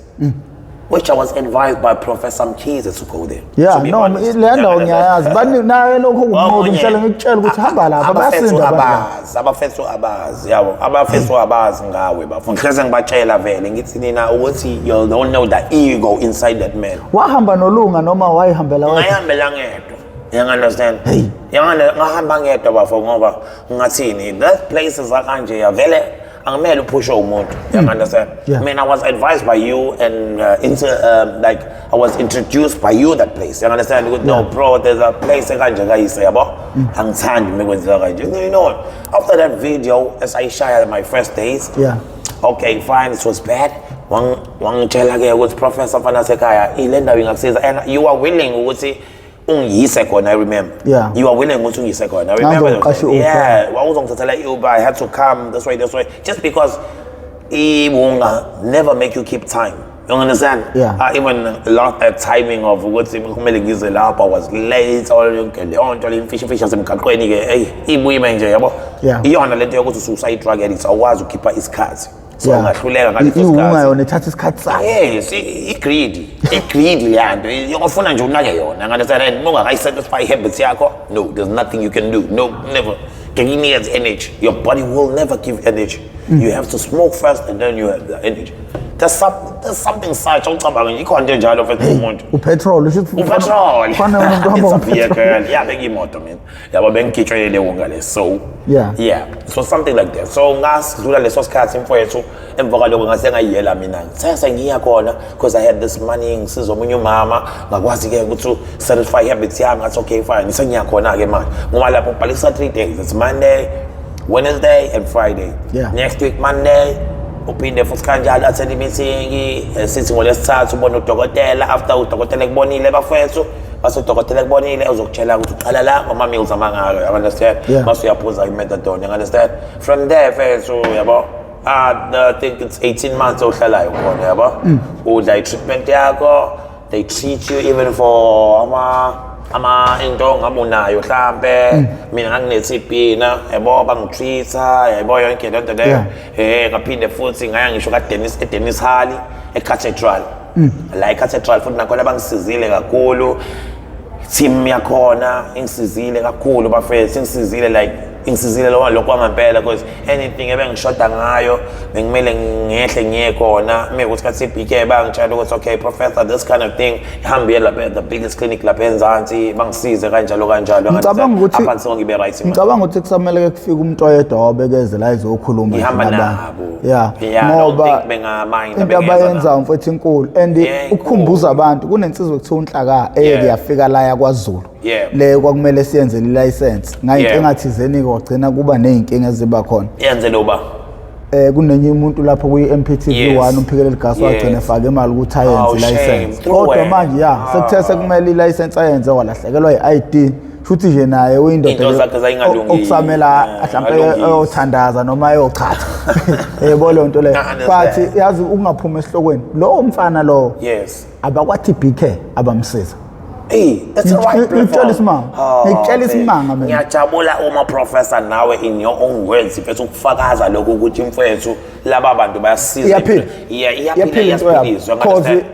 Which I was advised by Professor Mkhize to go there. Yeah, no, lento ngiyayazi. Bani naye lokho ukumoda umhlala ngikutshela ukuthi hamba lapha basinda abafethu abazi yabo abafethu abazi ngawe bafuna hleze ngibatshela vele ngithi nina ukuthi you don't know the ego inside that man. Wahamba nolunga noma wayihambela wathi? Ngihambela ngedwa. You understand? Ngahamba ngedwa bafo ngoba ngathini that places akanje vele angimele uphushe umuntu. You understand? Yeah. I mean, I was advised by you and like I was introduced by you that place. You understand? No, bro, there's a place ekanje kayise yabo. Angithandi mekwenzeka kanje. You know what? After that video, as I shared my first days. Yeah. Okay, fine, it was bad. Wangitshela ke ukuthi Professor Fanasekaya ile ndawo ingakusiza and you are willing ukuthi ungiyise khona. I remember. Yeah. You are willing ukuthi ungiyise khona. I remember. Yeah, wawuzongithathela i-Uber, I had to come this way. Just because iwunga never make you keep time. You understand? Yeah. Even timing of ukuthi kumele ngize lapha, I was late or yonke leyo nto imfishi asemgaqweni ke hey ibuye manje yabo. Iyona lento yokuthi suicide drug addicts awazi ukukhipha isikhathi. So ngahluleka ngaleso sikhathi. Iwunga ithatha isikhathi sakhe. Yes, i-greedy leyanto yofuna nje unake yona. Understand? Nongakayi satisfy habits yakho. No, there's nothing you can do. No, never. It needs energy. Your body will never give energy. You have to smoke first and then you have the energy. There's something such ucabanga ikhonto njalo mfethu umuntu. Upetrol Upetrol. Khona umuntu It's a vehicle. Yeah, bengimoto man. Yabo bengikitshwe le wunga le. So yeah. So something like that. So ngasidlula leso sikhathi mfowethu emva kwaloko ngase ngayiyela mina. Sase ngiya khona because I had this money ngisiza omunye umama ngakwazi ke ukuthi satisfy habits yami. That's okay fine. Ngisengiya khona ke manje. Ngoba lapho ubhalisa 3 days. It's Monday, Wednesday and Friday. Next week Monday uphinde futhi kanjalo attend meeting sithi ngolesithathu ubona udokotela after udokotela kubonile bafethu base udokotela kubonile uzokutshela ukuthi uqala la ama meals amangayo. You understand? Base uyaphuza i-methadone. You understand? From there fethu yabo I think it's 18 months ohlalayo khona yabo udla i-treatment yakho. They treat you even for into ngabunayo mhlambe mina nganginethiP na yabo bangitreata yabo yonke lento leyo ngaphinde futhi ngaya ngisho ka Dennis Hali eCathedral la eCathedral futhi nakhona bangisizile kakhulu team yakhona ingisizile kakhulu bafethu ingisizile like ingisizile lokho kwangempela because anything ebengishoda ngayo bengimele ngehle ngiye khona mekuthi kaTBK bangitshela ukuthi okay Professor this kind of thing ihambe lapha the biggest clinic lapha eNzansi bangisize kanjalo ngicabanga ukuthi apha songibe right ngicabanga ukuthi kusamele ke kufike umuntu oyedwa obekeze la izokhuluma ihamba nabo ngoba into abayenza mfethu inkulu and ukukhumbuza abantu kunensizwe ekuthiwa unhlaka eyeke yafika la yaKwaZulu le kwakumele siyenze license ngayinto engathizeni kwagcina kuba nezinkinga eziba khona yenze loba kunenye umuntu lapho kuyi-MPTV 1 umphikeleli gas wagcina efake imali ukuthi ayenze license kodwa manje sekuthe sekumele i-license ayenze walahlekelwa i-ID futhi nje naye uyindoda okusamela mhlambe ayothandaza noma ayochatha yebo le nto leyo but yazi ungaphuma esihlokweni lo mfana lo abakwaTBK abamsiza. That's the right platform. Ngitshela isimanga mina. Ngiyajabula uma Professor nawe in your own words ifethu ukufakaza lokho ukuthi mfethu laba bantu bayasiza. Iyaphila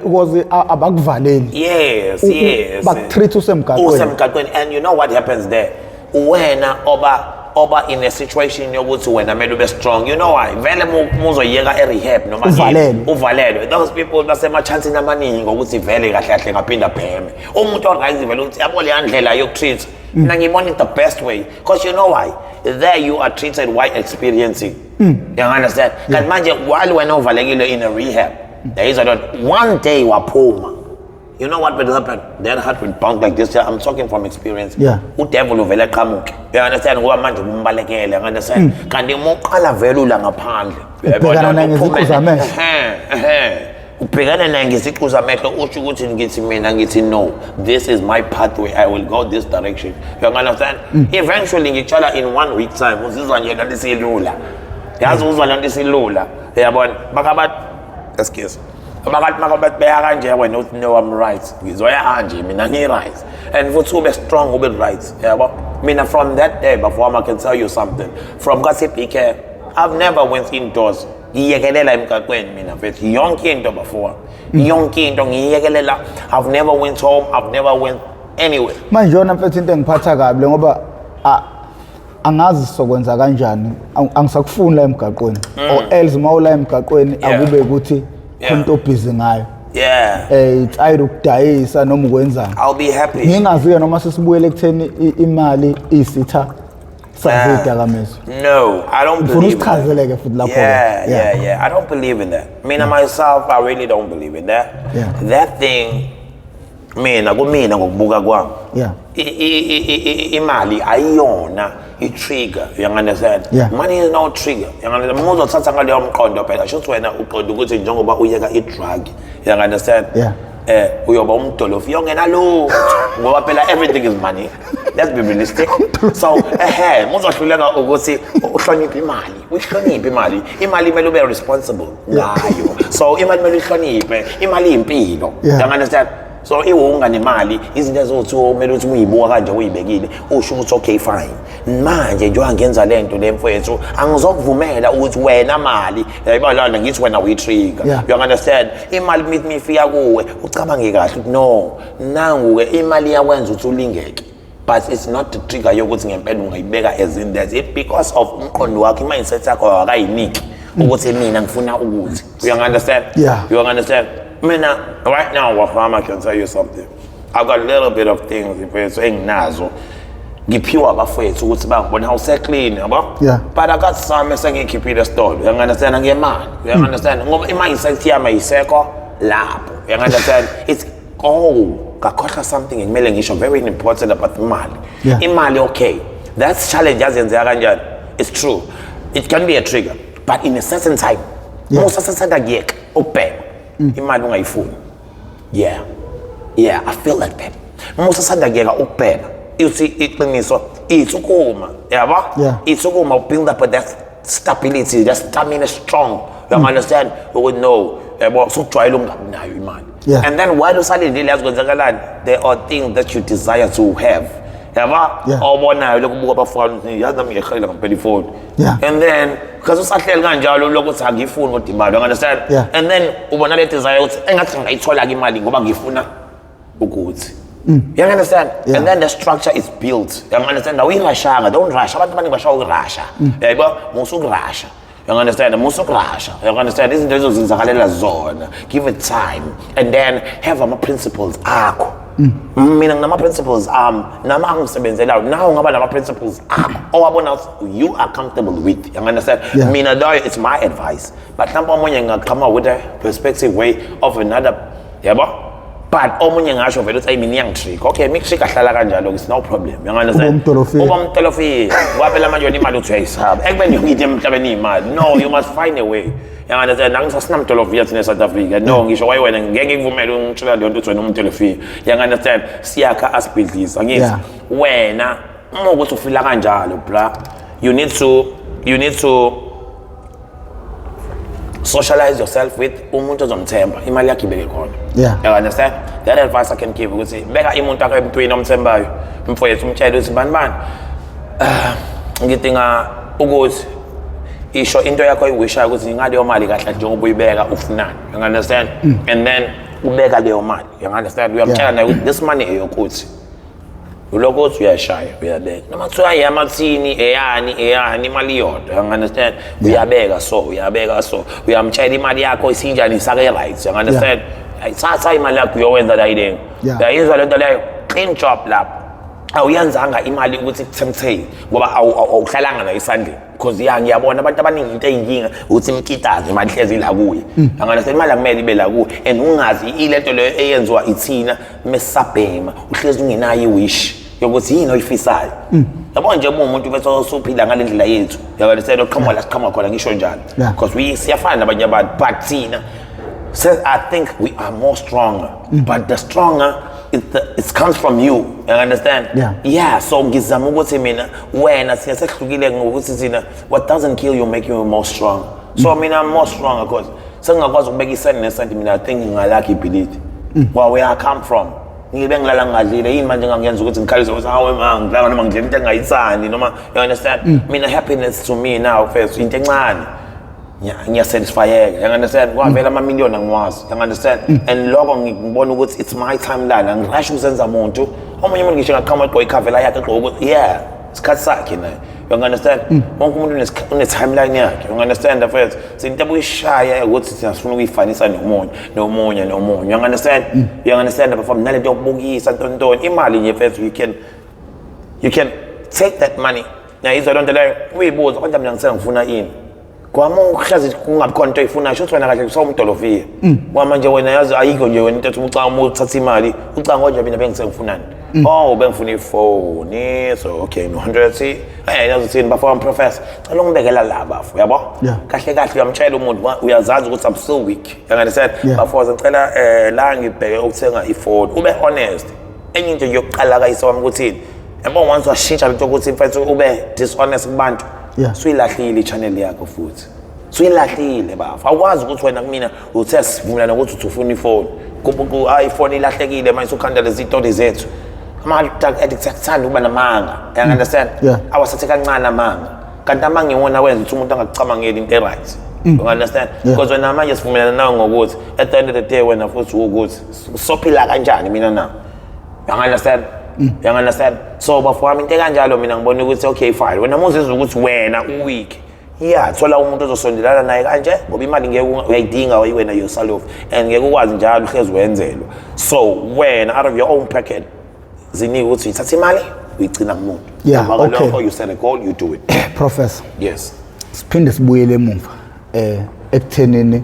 because abakuvaleli. Yes. Bakutreat usemgaqweni. And you know what happens there? Wena oba in a situation yokuthi wena kumele ube strong. You know why? Vele muzoyeka rehab noma uvalelwe. Those people basema chance amaningi ukuthi vele kahle kahle ngaphinda pheme. Umuntu oright vele uthi yabo le ndlela yokutreat. Mina ngibona the best way because you know why? There you are treated while experiencing. You understand? Kanti manje while wena uvalekile in a rehab, there is one day waphuma. You know what will happen? Their heart will pound like this. I'm talking from experience. Udevil uvela qamuke. You understand? Ngoba manje umbalekele. You understand? Kanti uqala vele ula ngaphandle. Ubhekana nangeziqu zamehlo. Ubhekana nangeziqu zamehlo usho ukuthi ngithi mina ngithi no. This is my pathway. I will go this direction. You understand? Eventually ngichala in 1 week time uzizwa nje lento isilula. Yazi uzwa lento isilula. Uyabona? Bakabathi excuse. Makabathi beya kanje wena uthi no I'm right. Ngizoya nje mina ngi right. And futhi ube strong ube right. Yabo? Mina from that day before I can tell you something. From kaTBK I've never went indoors. Ngiyekelela emgaqweni mina mfethu yonke into before. Yonke into ngiyekelela. I've never went home. I've never went anywhere. Manje yona mfethu into engiphatha kabi ngoba angazi sokwenza kanjani angisakufuni la emgaqweni or else mawula emgaqweni akube ukuthi khonto busy ngayo it's either ukudayisa noma ukwenzani. I'll be happy ngingaziyo noma sesibuyele ekutheni imali isitha No, I don't believe in that. Yeah. I don't believe in that. Myself, I really don't believe in that. Yeah. That thing, kumina ngokubuka kwami. Yeah. Imali ayiyona i-trigger, you understand? Yeah. Money is no trigger. You understand? Uma uzothatha ngaleyo mqondo phela, shuthi wena uqonda ukuthi njengoba uyeka i-drug, you understand? Yeah. Uyoba umdolofi yongena lo ngoba phela everything is money. Let's be realistic. So muzohluleka ukuthi uhloniphe imali. Uyihloniphe imali. Imali kumele ube responsible ngayo. So imali kumele uyihloniphe. Imali impilo. You understand? So iwunga nemali izinto ezothi kumele ukuthi uyibuka kanje uyibekile usho ukuthi okay fine. Manje nje wangenza lento lemfowethu angizokuvumela ukuthi wena mali yayibona ngithi wena uyi-trigger. You understand? Imali mifika kuwe ucabange kahle ukuthi no nangu ke imali yakwenza ukuthi ulingeke. But it's not the trigger yokuthi ngempela ungayibeka as in that. It's because of umqondo wakho mindset yakho akayiniki ukuthi mina ngifuna ukuthi. You understand? Yeah. You understand? Right now, Wafama, I can tell you something. I've got a little bit of things if it's saying nazo. Ngiphiwa abafethu ukuthi bangibona how se clean, yabo? Yeah. But I got some engikhiphile store. You understand? Ngemali. You understand? Ngoba imindset yami isekho lapho. You understand? It's ngakhohlwa something ngimele ngisho very important about imali. Imali okay. That's challenge yazenzeka kanjani. It's true. It can be a trigger, but in a certain time. Musa sasanda giyeka ukubheka. Imali ungayifuni. Yeah, I feel like that. Musa sandageka ukubheka. Uthi iqiniso itsukuma, yaba? Itsukuma build up that stability, that stamina strong. You understand? You would know. Yabo sokujwayela ungabi nayo imali. And then why do salile yazikwenzakala? There are things that you desire to have. Yaba? Obonayo lokubuka abafana yazi nami ngiyakhela ngempela ifoni. And then because usahleli kanjalo lokuthi angifuni kodwa imali, you understand? And then ubona le desire ukuthi engathi ngayithola ke imali ngoba ngifuna ukuthi. You understand? And then the structure is built. You understand? Now we rashanga, don't rush. Abantu abaningi basho ukurasha. Yabo? Musukurasha. You understand? Musukurasha. You understand? Izinto ezozenzakalela zona. Give it time and then have ama principles akho. Mina ngama principles nama angisebenzela now ngaba nama principles owabona you are comfortable with. You understand? Mina though it's my advice, but nampa omunye ngaqhama with a perspective way of another, yabo? But omunye ngasho vele uthi mina iyangitrick. Okay, mikutrick ahlala kanjalo, it's no problem. You understand? Uba umtolofi waphela manje imali uthi uyayisaba. Ekubeni ngithi emhlabeni imali. No, you must find a way. You understand? NangisasinaMtolofi yathi neSouth Africa. No, ngisho waye wena ngeke ngivumele ungitshela leyo nto uthi wena umtolofi. You understand? Siyakha asibhidlisa. Ngithi wena uma ukuthi ufila kanjalo bra, you need to socialize yourself with umuntu ozomthemba. Imali yakho ibeke khona. You understand? That advice I can give ukuthi beka umuntu akho emntwini omthembayo. Mfowethu umtshela ukuthi bani ngidinga ukuthi isho into yakho oyiwishayo ukuthi ngaleyo mali kahle njengoba uyibeka ufunani. You understand? And then ubeka leyo mali. You understand? Uyamtshela naye ukuthi this money eyokuthi ulokuthi uyashaya uyabeka noma kuthiwa yamathini eyani imali yodwa. You understand? Uyabeka so uyamtshela imali yakho isinjani isake right. You understand? Ayithatha imali yakho uyowenza la yini. Uyayizwa lento leyo clean job lapho. Awuyanzanga imali ukuthi kuthemthei ngoba awuhlalanga nayo esandleni because ngiyabona abantu abaningi into eyinkinga ukuthi imkitazi imali hlezi la kuye. Angathi imali akumele ibe la kuwe and ungazi ilento leyo eyenziwa ithina mesabhema uhlezi ungenayo iwish yokuthi yini oyifisayo. Yabo nje umuntu bese usuphila ngalendlela yethu yabaleselo qhamuka la siqhamuka khona ngisho njalo because we siyafana nabanye abantu but thina I think we are more stronger but the stronger it comes from you. You understand? So ngizama ukuthi mina wena siyasehlukile ngokuthi thina what doesn't kill you make you more strong. So mina I'm more stronger because sengakwazi ukubeka isandla nesandla mina I think ngalakhi ability where I come from. Ngibe ngilala ngadlile yini manje ngangenza ukuthi ngikhalise ukuthi hawe ma ngilala noma ngidlela into engayithandi noma you understand? Mina happiness to me now first into encane. Ngiyasatisfyeka. You understand? Kwavela amamiliyoni angiwazi. You understand? And lokho ngibona ukuthi it's my timeline. Angirasha ukuzenza umuntu. Omunye umuntu ngisho ngaqhama igqoka ikhavela yakhe egqoka ukuthi isikhathi sakhe naye. You understand? Wonke umuntu une timeline yakhe. You understand? First, into ebuyishaya ukuthi siyafuna ukuyifanisa nomunye. You understand? You understand? But from nalento yokubukisa ntoni imali nje first you can take that money Ngiyizwa lonto leyo uyibuza kodwa mina ngisengifuna ini. Kwama uhlazi kungabi khona into oyifuna sho wena kahle kusawumdolofiya. Kwamanje wena yazi ayikho nje wena into ethi ucanga uthatha imali, ucanga nje mina bengisengifunani. Oh bengifuna ifoni so okay no 100 yazi uthini bafana professor cela ungibekela la bafu yabo kahle kahle uyamtshela umuntu uyazazi ukuthi I'm so weak you understand bafana ngicela la ngibheke ukuthenga ifoni ube honest enye into yokuqala kayise wami ukuthini yabo once washintsha into ukuthi mfethu ube dishonest kubantu suyilahlile i-channel yakho futhi suyilahlile bafu awukwazi ukuthi wena kumina uthe sivumelana ukuthi uthi ufuna ifoni iPhone ilahlekile manje ukhanda lezi zinto zethu ama-drug addicts akuthanda ukuba namanga you understand awasathe kancane amanga kanti amanga iwona wenza ukuthi umuntu angacabangeli into right you understand because wena manje sivumelana nawe ngokuthi at the end of the day wena futhi ukuthi sophila kanjani mina nawe you understand you understand so bafowami into kanjalo mina ngibona ukuthi okay fine wena muzizwa ukuthi wena uweak thola umuntu ozosondelana naye kanje ngoba imali ngeke uyayidinga wena yourself and ngeke ukwazi njalo uhlezi wenzelwa so wena out of your own pocket zinika ukuthi uthatha imali uyigcina kumuntu okay you set a goal you do it Professor yes siphinde sibuyele emuva ekuthenini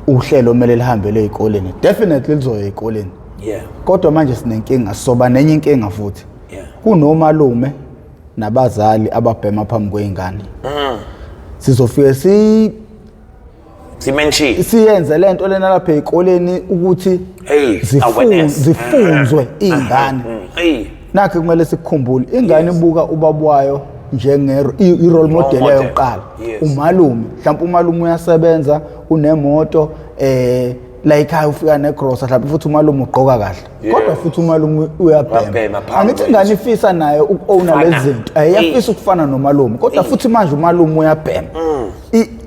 uhlelo omele lihambele ezikoleni definitely lizoya ezikoleni kodwa manje sinenkinga soba nenye inkinga futhi kunomalume nabazali ababhema phambi kweingane sizofike siyenze lento lena lapha ezikoleni ukuthi zifunzwe izingane nakhe kumele sikukhumbule ingane ibuka ubaba wayo njenge i-role model yokuqala umalume mhlawumbe umalume uyasebenza unemoto la ekhaya ufika negrosa mhlawumbe futhi umalume ugqoka kahle kodwa futhi umalume uyabhema angithi ingane ifisa nayo uku-owna lezi zinto ayafisa ukufana nomalume kodwa futhi manje umalume uyabhema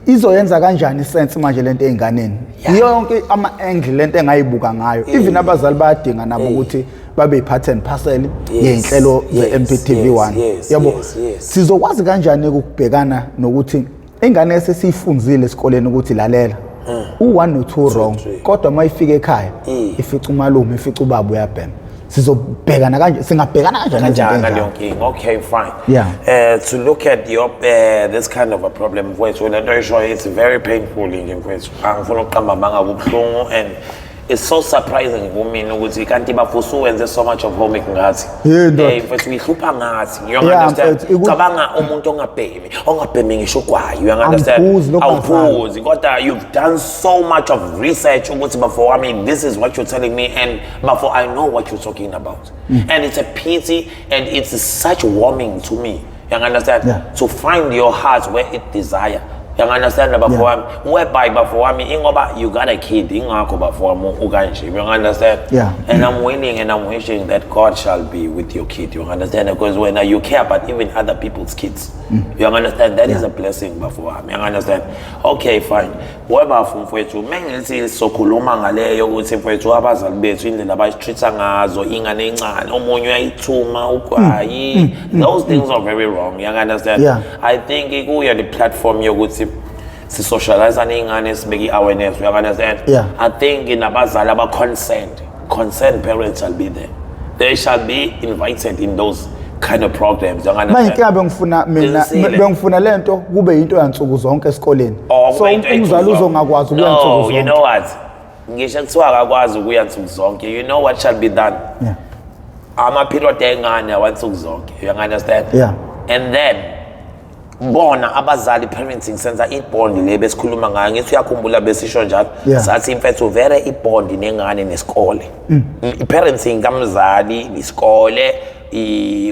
izoyenza kanjani isense manje lento einganeni yonke ama-angle lento engayibuka ngayo even abazali bayadinga nabo ukuthi babe yi-part and parcel yey'nhlelo ze-MPTV1 yabo sizokwazi kanjani ukubhekana nokuthi ingane esesiyifunzile esikoleni ukuthi lalela u1 no2 wrong kodwa mayifika ekhaya ifica umalume ifica ubaba uyabhema sizobhekana kanje singabhekana kanjani okay fine to look at your this kind of a problem mfowethu lento esho it's very painful nje mfowethu angifuna ukuqamba manga kubuhlungu and it's so surprising kumina ukuthi kanti bafusu wenze so much of homework ngathi mfowethu uyihlupha ngathi you understand cabanga umuntu ongabhemi ngisho kwayo you understand awuphuzi kodwa you've done so much of research ukuthi before I mean this is what you're telling me and before I know what you're talking about and it's a pity and it's such warming to me you understand to find your heart where it desire you understand bafowami whereby bafowami ingoba you got a kid ingakho bafowami ukanje you understand and I'm winning and I'm wishing that God shall be with your kid you understand because when you care about even other people's kids you understand that is a blessing bafowami you understand okay fine webafu mfowethu mengithi sokhuluma ngaleyo ukuthi mfowethu abazali bethu indlela abayitreata ngazo ingane encane omunye uyayithuma ukwayi those things are very wrong you understand I think kuya the platform yokuthi si socialize ingane sibeki awareness you understand I think nabazali aba concerned parents shall be there they shall be invited in those kind of programs you understand manje bengifuna lento kube into yansuku zonke esikoleni so umzali uzongakwazi ukuya nsuku zonke you know what ngisho kuthiwa akakwazi ukuya nsuku zonke you know what shall be done ama period engane awansuku zonke you understand and then bona abazali parenting senza ibond le besikhuluma ngayo ngithi uyakhumbula besisho njalo sathi imfethu vere ibond nengane nesikole iparenting kamzali isikole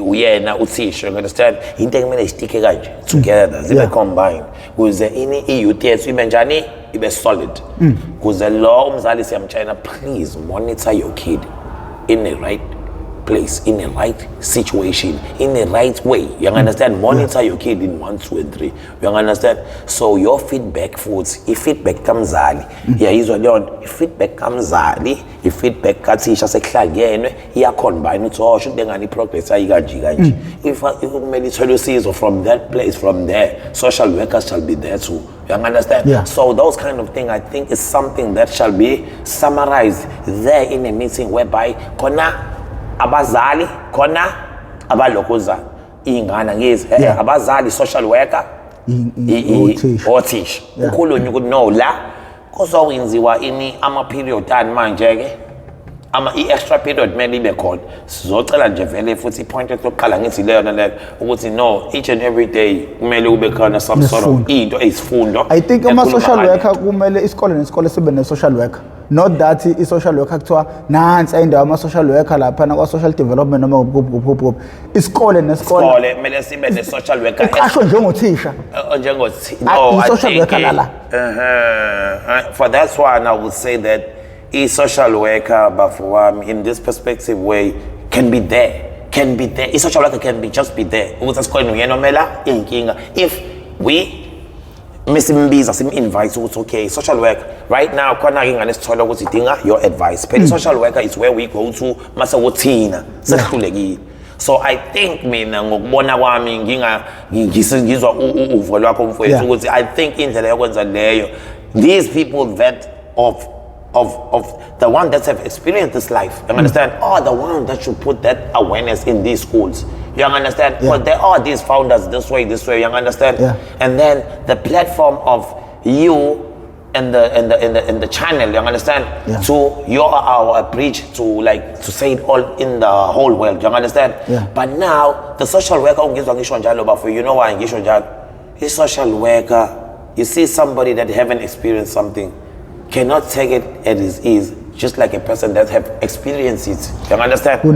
uyena uthisha you understand into ekumele isitike kanje together zibe combined kuze i-youth yethu ibe njani ibe solid kuze lo umzali siyamtshela please monitor your kid in the right place, in the right situation, in the right way. You understand? Monitor your kid in 1, 2, and 3. You understand? So your feedback foods, if feedback comes early, if feedback comes early, if feedback katisha seklagene, ya combine it all should any progress if military from that place, from there, social workers shall be there too. You understand? So those kind of things I think is something that shall be summarized there in a meeting whereby abazali khona abalokozana ingane ngizi Yeah. abazali social worker othisha ukhulunywa ukuthi no la kuzowenziwa ini ama period ani manje ke ama extra period maybe ibe khona sizocela nje vele futhi point yokuqala ngithi leyo naleyo ukuthi no each and every day kumele kube khona some sort of into eyisifundo. I think ama social worker kumele isikole nesikole sibe ne social worker, not that i social worker kuthiwa nansi ayindawo ama social worker lapha na kwa social development noma group isikole nesikole kumele sibe ne social worker qashwe njengothisha no social worker lala. For that one I would say that a social worker, but for in this perspective way, can be there. A social worker can be just be there. If we Miss Mbiza sim invite you, okay, social work. Right now, your advice. But social worker is where we go to Masawotina. So I think I think in these people that of the one that have experienced this life, you understand, are the one that should put that awareness in these schools. You understand? Because there are these founders this way, you understand? And then the platform of you and the channel, you understand? So you are our bridge to to say it all in the whole world, you understand? But now the social worker you know why he's social worker. You see somebody that haven't experienced something cannot take it at his ease, just like a person that have experienced it. You understand? Yeah,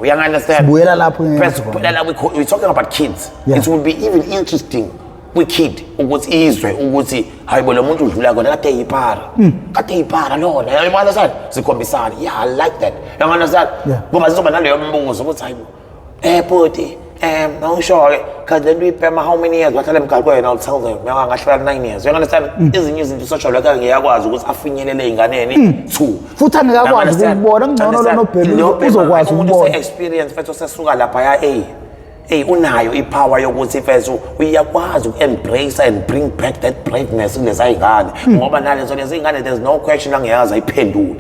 you understand? We're talking about kids. It will be even interesting with kid what's Israel ukuthi hayibona umuntu udlula kona kade ipara lona. You understand? Sikhombisana. Yeah, I like that. You understand? Ngoba sizoba naleyo mbuzo ukuthi hayibo body I'm sure because then we pay how many years what them calculate and I'll tell them I 9 years. You understand? Isn't using the social worker ngiyakwazi ukuthi afinyelele inganeni 2 futhi angakwazi ukubona ngcono lo bhemi uzokwazi ukubona experience fethu sesuka lapha ya unayo ipower yokuthi fethu uyakwazi uku-embrace and bring back that braveness in lezi ingane ngoba nalezo lezi ingane there's no question angiyazi ayiphendula.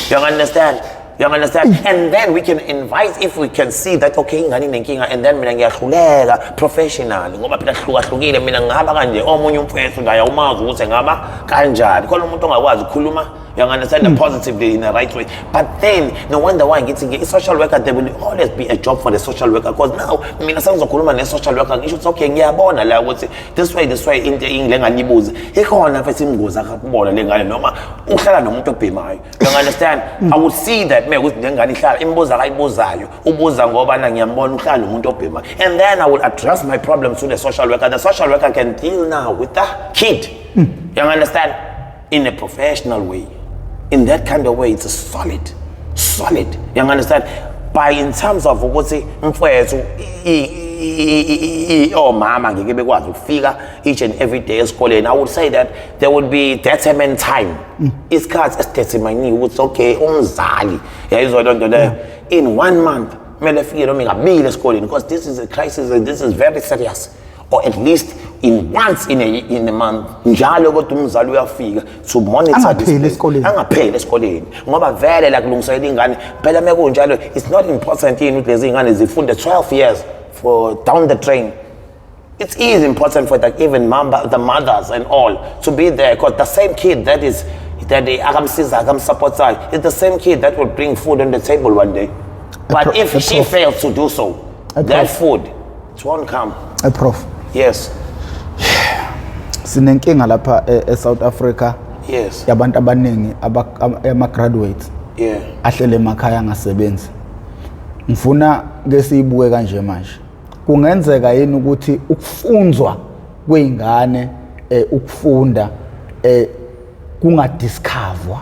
You understand? You understand? And then we can invite if we can see that okay ingane inenkinga and then mina ngiyahluleka professionally ngoba phela hlukahlukile mina ngihamba kanje omunye umfethu la umazi ukuthi ngaba kanjani khona umuntu ongakwazi ukukhuluma. You understand? Positively in the right way. But then no wonder why getting a social worker there will always be a job for the social worker because now mina sengizokhuluma ne social worker ngisho ukuthi okay ngiyabona la ukuthi this way into lenganibuzi ikhona mfethu imgozi akubona lengane noma uhlala nomuntu obhemayo. You understand? I would see that ukuthi lengane ihlala imbuza akayibuzayo ubuza ngoba na ngiyambona uhlala nomuntu obhemayo and then I will address my problems to the social worker. The social worker can deal now with the kid. You understand? In a professional way. In that kind of way, it's a solid. You understand? By in terms of ukuthi mfowethu mama ngeke bekwazi ukufika each and every day esikoleni, I would say that there would be determined time. Isikhathi esidetermine ukuthi okay umzali yayizwa lento leyo in 1 month kumele afike noma ngabili esikoleni because this is a crisis and this is very serious. Or at least in once in a month njalo kodwa umzali uyafika to monitor angapheli esikoleni ngoba vele la kulungiselela ingane phela mekunjalo it's not important ukuthi lezi ingane zifunde 12 years for down the train. It is important for even the mothers and all to be there because the same kid that akamsiza akamsupporta is the same kid that will bring food on the table one day. But if she fails to do so, that food it won't come. Prof. Yes. Sinenkinga lapha eSouth Africa. Yes. Yabantu abaningi ama graduates. Yeah. Ahlele emakhaya angasebenzi. Ngifuna ke siyibuke kanje manje. Kungenzeka yini ukuthi ukufunzwa kweingane ukufunda kungadiscoverwa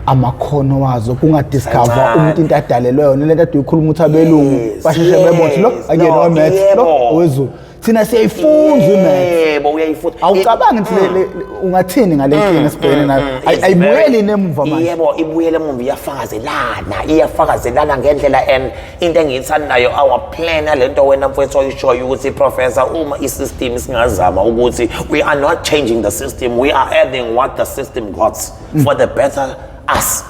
amakhono wazo kungadiscoverwa umuntu into adalelwe yona lento aduyikhuluma ukuthi abelungu basheshe bebona lo akuyena omath lo owezulu thina siyayifunza imath. Yebo uyayifunda. Awucabangi ukuthi ungathini ngale nkinga esibhekene nayo ayibuyeli nemva manje. Yebo ibuyele emva iyafakazelana ngendlela and into engiyithandayo our plan lento wena mfowethu oyishoyo ukuthi professor uma isystem singazama ukuthi we are not changing the system, we are adding what the system got for the better us,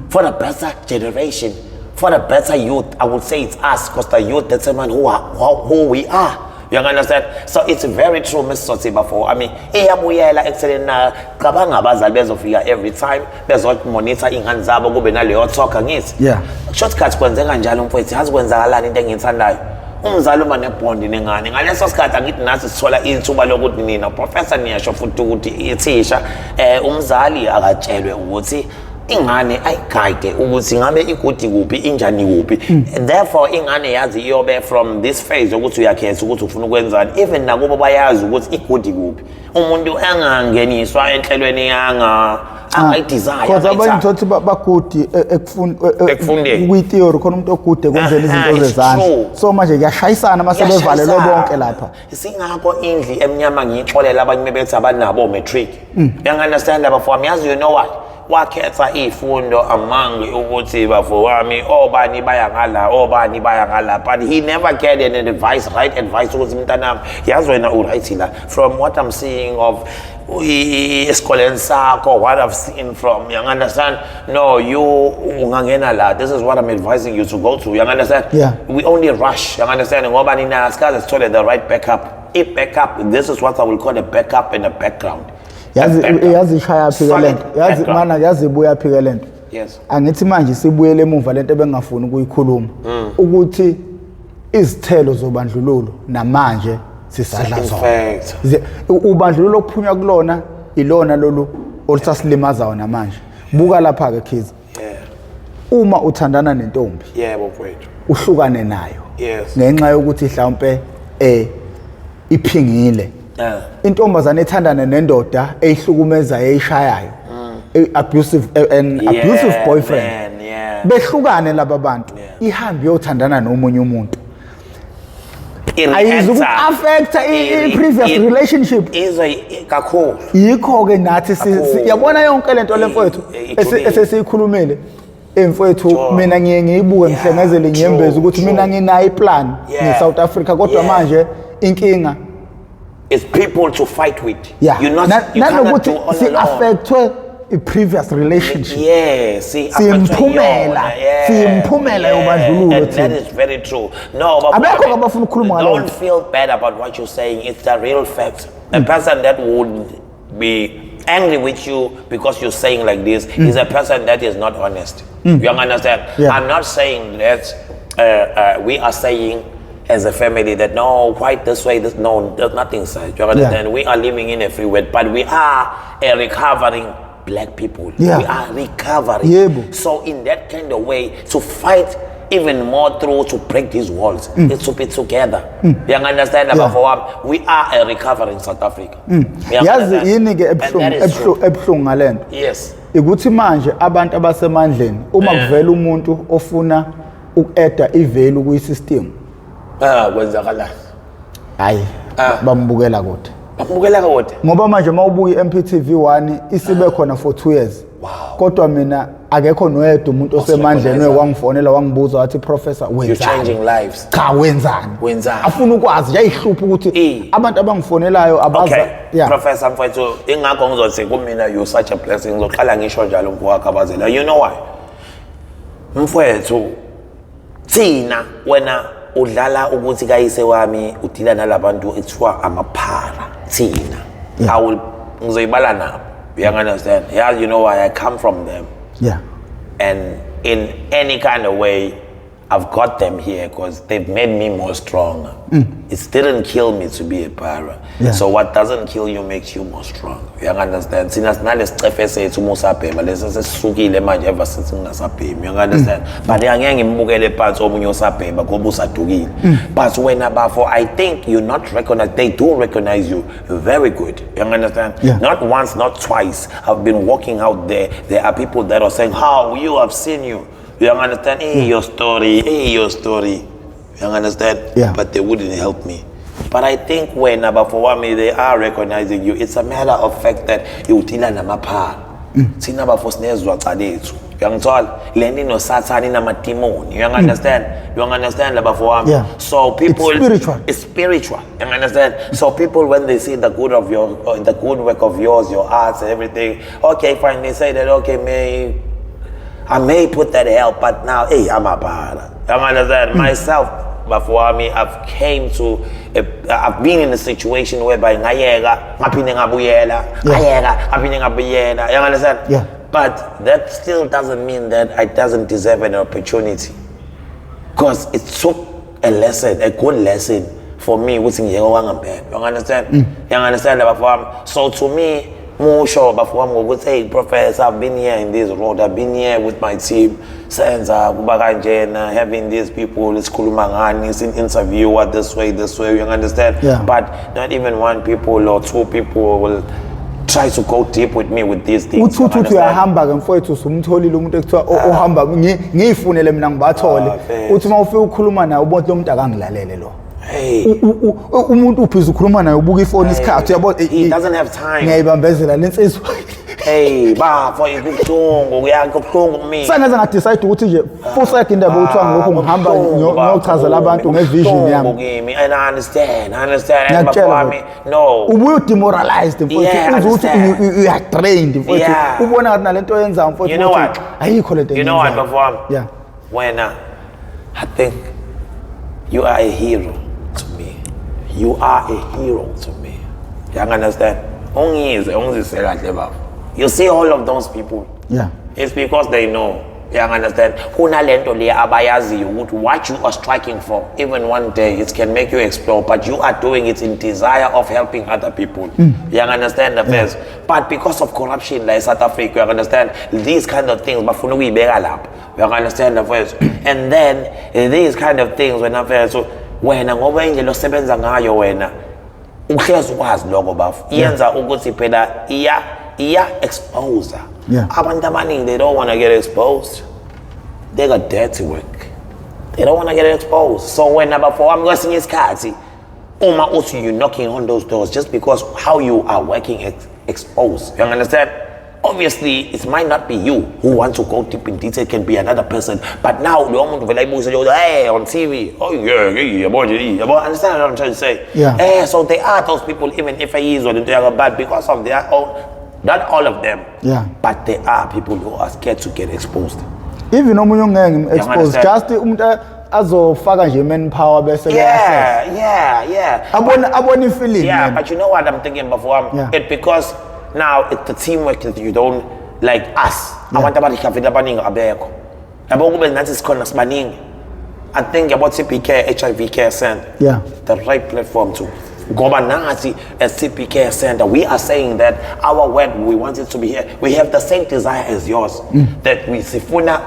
for the better generation. for the better youth, I would say it's us, because the youth determine who we are. You understand? So it's very true, Mr. Sotsiba, for I mean, iyabuyela eceleni na cabanga abazali bezofika every time bezomonitor ingane zabo kube naleyo talk ngithi. Yeah. Shortcut kwenzeka njalo mfowethu, hazi kwenzakalani into engiyithandayo. Umzali uma nebond nengane ngaleso sikhathi angithi nathi sithola ithuba lokuthi nina professor niyasho futhi ukuthi ithisha umzali akatshelwe ukuthi ingane ayiguide ukuthi ngabe igudi kuphi injani kuphi. Therefore ingane yazi iyobe from this phase ukuthi uyakhetha ukuthi ufuna ukwenzani, even nakubo bayazi ukuthi igudi kuphi. Umuntu angangeniswa enhlelweni desire. Because abanye thothi bagudi ekufundeni kwi-theory khona umuntu ogude kwenzela izinto zezandla. So manje kuyashayisana masebevalelwe bonke lapha. Singakho indli emnyama ngiyixolela abanye bebethi abanabo matric. Uyangunderstand bafowami, yazi you know what? Wakhetha ifundo among ukuthi bafowami obani baya ngala, but he never get any advice, right advice ukuthi mntanami yazi wena uright la. From what I'm seeing of esikoleni sakho, what I've seen from, you understand? No, you ungangena la. This is what I'm advising you to go to. You understand? Yeah. We only rush. You understand? Ngoba nina asikaze sithole the right backup. If backup, this is what I will call a backup and a background. Yazi ishaya phike lento. Yazi mana yazi ibuya phike lento. Yes. Angithi manje sibuyele emuva lento ebengafuni ukuyikhuluma ukuthi izithelo zobandlululo namanje sisadla zona. Ubandlululo ophunywa kulona ilona lolu olusasilimazayo namanje. Buka lapha ke Khiza. Yeah. Uma uthandana nentombi. Yebo mfowethu. Uhlukane nayo. Yes. Ngenxa yokuthi mhlawumbe iphingile. Intombazane ethandana nendoda eyihlukumeza eyishayayo. Abusive boyfriend. Behlukane laba bantu. Ihambe yothandana nomunye umuntu. Ayizuku affect previous relationship. Kakhulu. Yikho ke nathi siyabona yonke lento lemfowethu esesiyikhulumile. Emfowethu mina ngiyibuke ngihlengezele ngiyembeza ukuthi mina nginayo iplan ngeSouth Africa kodwa manje inkinga is people to fight with. Yeah. You cannot do all alone. Affectwe a previous relationship. Yeah, simphumela yobandlululo. And that is very true. No, but don't feel bad about what you're saying. It's the real fact. A person that would be angry with you because you're saying like this is a person that is not honest. You understand? Yeah. I'm not saying that we are saying as a family that no, quite this way, no, there's nothing such. You understand? Yeah. We are living in a free world, but we are a recovering black people. Yeah. We are recovering. Yeah. So in that kind of way, to fight even more through to break these walls, it's to be together. You understand? Yeah. We are a recovering South Africa. Yazi yini ke ebhlungu ngalento. Yes. Ikuthi manje abantu abasemandleni uma kuvela umuntu ofuna uku-add i-value kwi-system. Kwenzakala. Hayi, bambukela kodwa. Bambukela kodwa. Ngoba manje mawubuya iMPTV1 isibe khona for 2 years. Wow. Kodwa mina akekho noyedwa umuntu osemandleni wangifonela wangibuza wathi professor wenzani? You're changing lives. Cha wenzani? Afuna ukwazi yayihlupha ukuthi abantu abangifonelayo abaza. Okay. Yeah. Professor mfowethu ingakho ngizothi kumina you're such a blessing. Ngizoqala ngisho njalo ngokwakabazela. You know why? Mfowethu thina wena udlala ukuthi kayise wami udila nalabantu ekuthiwa amaphara thina. I will ngizoyibala nabo. You understand? Yeah, you know why I come from them. Yeah. And in any kind of way, I've got them here because they've made me more stronger. It didn't kill me to be a para. Yeah. So what doesn't kill you makes you more strong. You understand? Since nalesicefe sethu musabhema lesesisukile manje ever since ngingasabhemi. You understand? But angeke ngimubukele phansi omunye osabhema ngoba usadukile. But when abafo, I think you're not recognized. They do recognize you very good. You understand? Yeah. Not once, not twice. I've been walking out there. There are people that are saying, "How you have seen you." You understand? Hey, your story. You understand? Yeah. But they wouldn't help me. But I think when Abafowami, they are recognizing you, it's a matter of fact that you utila namapha. Sina bafosnezwa tsadethu. Uyangithola? Leni no sathani namatimoni. You understand? You understand Abafowami? Yeah. So people it's spiritual. You understand? So people when they see the good of the good work of yours, your arts and everything, okay, fine, they say that okay, may I may put that help, but now, hey, I'm a bad. You understand? Myself, but for me, I've been in a situation whereby ngayeka ngaphinde ngabuyela ngayeka ngaphinde ngabuyela. You understand? Yeah. But that still doesn't mean that I doesn't deserve an opportunity, because it took a good lesson for me. You understand? You understand? So to me, more sure, but for me, hey, Professor, I've been here in this road. I've been here with my team. Having these people, it's kulumangani, it's an interviewer this way. You understand? Yeah. But not even one people or two people will try to go deep with me with these things. Uthu uyahamba ke mfowethu sumtholile umuntu ekuthiwa ohamba ngiyifunele mina ngibathole. Uthi mawufika ukukhuluma naye ubona lo muntu akangilalele lo. Hey. Umuntu uphiza ukukhuluma naye ubuka ifoni isikhathi uyabona he doesn't have time. Ngiyayibambezela lensizwa. Hey, for ikubuhlungu kuyakubuhlungu kimi. Sangaze ngadecide ukuthi nje futhi indaba uthiwa ngokho ngihamba ngiyochazela abantu ngevision yami. And I understand. And before me, no. Ubuye demoralized mfowethu uthi you are trained mfowethu. Ubona ngathi nalento yenza mfowethu. You know what? Ayikho lento. You know what before me? Yeah. When I think you are a hero to me. You are a hero to me. You understand? You see all of those people. Yeah. It's because they know. You understand? What you are striking for, even one day, it can make you explode, but you are doing it in desire of helping other people. You understand the first? But because of corruption like South Africa, you understand these kind of things, but you understand the first? And then these kind of things when I first, so when I'm over in the sebenza ngayo wena uhlezi ukwazi lokho bafu yenza ukuthi phela iya exposure. Abantu abaningi, they don't want to get exposed. They got dirty work. They don't want to get exposed. So when I'm kwesinye isikhathi uma uthi you knocking on those doors just because how you are working exposed. You understand? Obviously, it might not be you who wants to go deep in detail. It can be another person. But now, hey, on TV, oh yeah, understand what I'm trying to say? Yeah. So they are those people, even if he is or they are bad, because of their own, not all of them. Yeah. But there are people who are scared to get exposed. Even umuntu exposed, just umuntu azofaka nje manpower bese yeah. Abone feeling. Yeah, but you know what I'm thinking before? It's because now it's the teamwork that you don't like us. Abantu abadikafika abaningi abekho. Yabo kube nathi sikhona sibaningi. I think about CPK HIV Care Center. Yeah. The right platform to ngoba nathi as CPK Center, we are saying that our work, we want it to be here. We have the same desire as yours. That we sifuna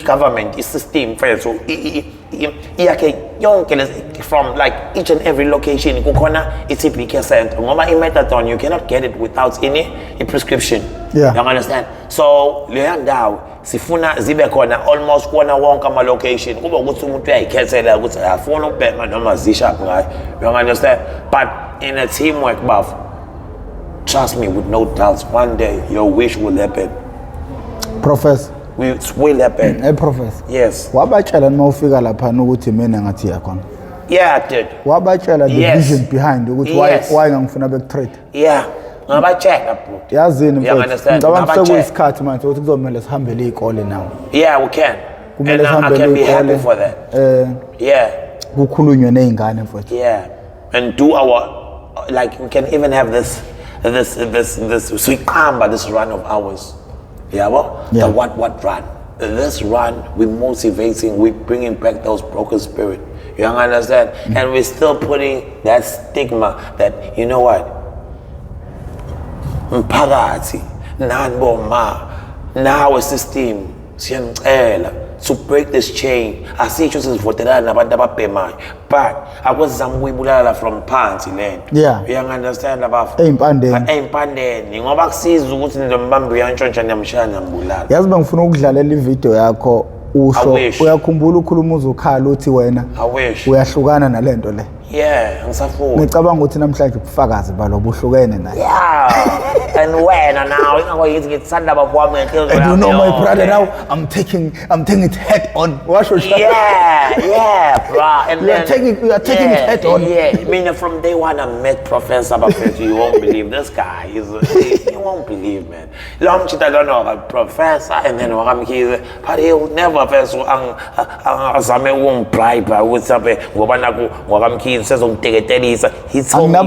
government system first, so from like each and every location kukhona CPK Center. Ngoba i-methadone you cannot get it without any prescription. Yeah. You understand? So leyo ndawo sifuna zibe khona almost kuona wonke ama location kube ukuthi umuntu uyayikhethela ukuthi afuna ukubhema noma zishaphi ngayo. You understand? But in a teamwork, buff, trust me, with no doubts, one day your wish will happen. Professor. It will happen. Hey, Professor. Yes. Wabatshela noma ufika lapha ukuthi mina ngathi yakhona. Yeah, I did. Wabatshela the vision behind ukuthi why ngangifuna bekutrade. Yeah. Ngabatshela bro. Yazini mfowethu. Ngicabanga sekuyisikhathi manje ukuthi kuzomela sihambele izikole nawo. Yeah, we can. And I can be happy for that. Yeah. Kukhulunywe nezingane mfowethu. Yeah. And do our, like, we can even have this siqhamba this run of ours. Yeah, well, the what run. This run, we're motivating, we're bringing back those broken spirit. You understand? And we're still putting that stigma that, you know what? Mphakathi, nanboma, now a system, to break this chain. I see you just voted nabantu ababhemayo, but akwenzanga ukuyibulala from phansi lento. Yeah. You understand about empandeni ngoba kusiza ukuthi ndombambe uyantshontsha namshaya ngambulala. Yazi bengifuna ukudlalela ivideo yakho usho uyakhumbula ukhuluma uzukhala uthi wena uyahlukana nalento le. Yeah, ngisafuna. Ngicabanga ukuthi namhlanje ubufakazi balo buhlukene naye. Yeah. and wena now ingakho yithi ngithanda bakwami ngenhliziyo And you know my brother now, I'm taking it head on. What was yeah, bro. And You are taking it head on. Yeah, I mean, from day one I met Professor Bafethu, you won't believe this guy. You won't believe, man. Long chita don't know about Professor, and then Wakamkize, but he'll never first azame bribe with up ngoba naku Wakamkize says umteketelisa. He told me,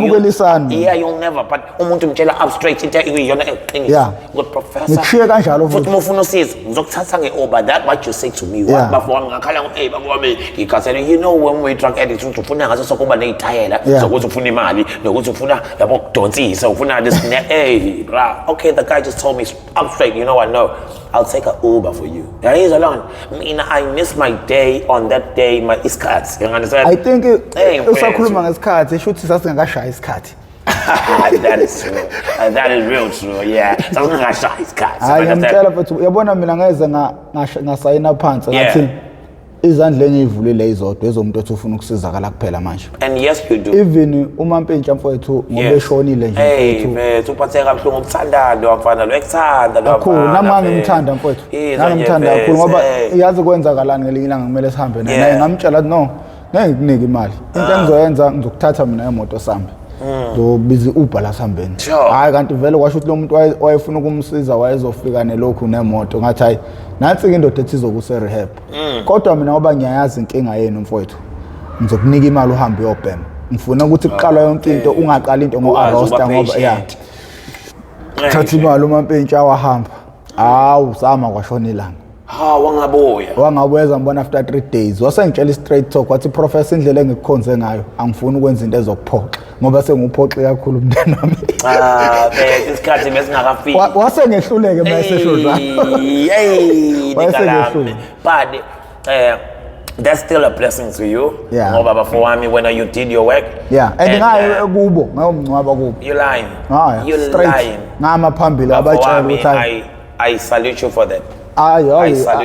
yeah, you'll never, but umuntu mtshela abstract into iyona eqinisa. Yeah. Good Professor. Nikushiye kanjalo futhi mufuna usizo ngizokuthatha ngeover that what you say to me. Yeah. Bafowami ngakhala hey bakwami ngikhathele you know when we drug addicts ufuna ngaso sokuba nezitayela zokuthi ufuna imali nokuthi ufuna yabo kudonsisa ufuna this hey bra okay the guy just told me I'm straight you know what no I'll take an Uber for you. Yeah, he's alone. I miss my day on that day my iskats. You understand? I think usakhuluma ngesikhathi shuthi sasingakashaya isikhathi. That is true. That is real true. Yeah. Sasingakashaya isikhathi. Hayi ngiyamtshela mfethu uyabona mina ngeze ngasayina phansi ngathi izandla engivulile izodwa ezomuntu othi ufuna ukusizakala kuphela manje. And yes you do. Even uMampintsha mfethu ngoba eshonile nje mfethu. Hey mfethu uphatheka kabuhlungu ukuthandana wakufana lo ekuthanda lo. Kakhulu nami ngimthanda mfethu. Nami ngimthanda kakhulu ngoba iyazi kwenzakalani ngelinye ilanga kumele sihambe naye ngamtshela no ngeke ngikunike imali. Into engizoyenza ngizokuthatha mina emoto sambe. Bizi Uber la sambeni. Hayi kanti vele kwasho ukuthi lo muntu wayefuna ukumsiza wayezofika nelokhu nemoto ngathi hayi nansi ke indoda ethi izokuse rehab. Kodwa mina ngoba ngiyayazi inkinga yenu mfowethu. Ngizokunika imali uhambe uyobhema. Ngifuna ukuthi kuqala yonke into ungaqala into ngo-arrosta ngoba yeah. Thatha imali uMampintsha wahamba. Hawu zama kwashona ilanga. Wangabuya ngibona after 3 days wasengitshela straight talk wathi professor indlela engikukhonze ngayo angifuni ukwenza into ezokuphoxa ngoba senguphoxe kakhulu umntana wami isikhathi besingakafiki wasengehluleke mayesesho but that's still a blessing to you ngoba bafowami when you did your work and ngaye kubo ngayomncwaba kubo you lying ngama phambili abatshela ukuthi I salute you for that.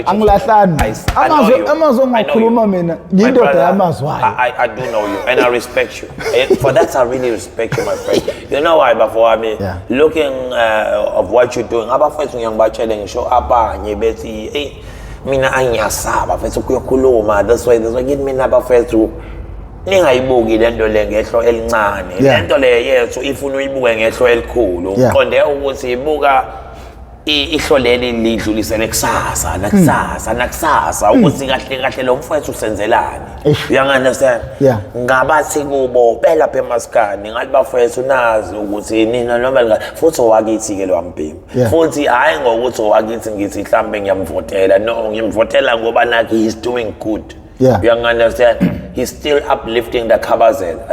Angilahlani amazwi ongakhuluma mina ngiyindoda yamazwayo. I do know you and I respect you. For that I really respect you my friend. You know why bafowami looking of what you're doing abafethu ngiyangibatshela ngisho abanye bethi hey mina angiyasaba mfethu kuyokhuluma this way ngithi mina abafethu ningayibuki lento le ngehlo elincane lento le yethu ifuna uyibuke ngehlo elikhulu uqonde ukuthi ibuka ihlolele lidlulisele kusasa nakusasa ukuthi kahle lo mfowethu usenzelani you understand ngabathi kubo phela phe maskani ngathi bafowethu nazi ukuthi nina noma futhi owakithi ke lo mbhemu futhi hayi ngokuthi owakithi ngithi mhlambe ngiyamvotela no ngimvotela ngoba nakhe he's doing good. You understand? He's still uplifting the Kabazela.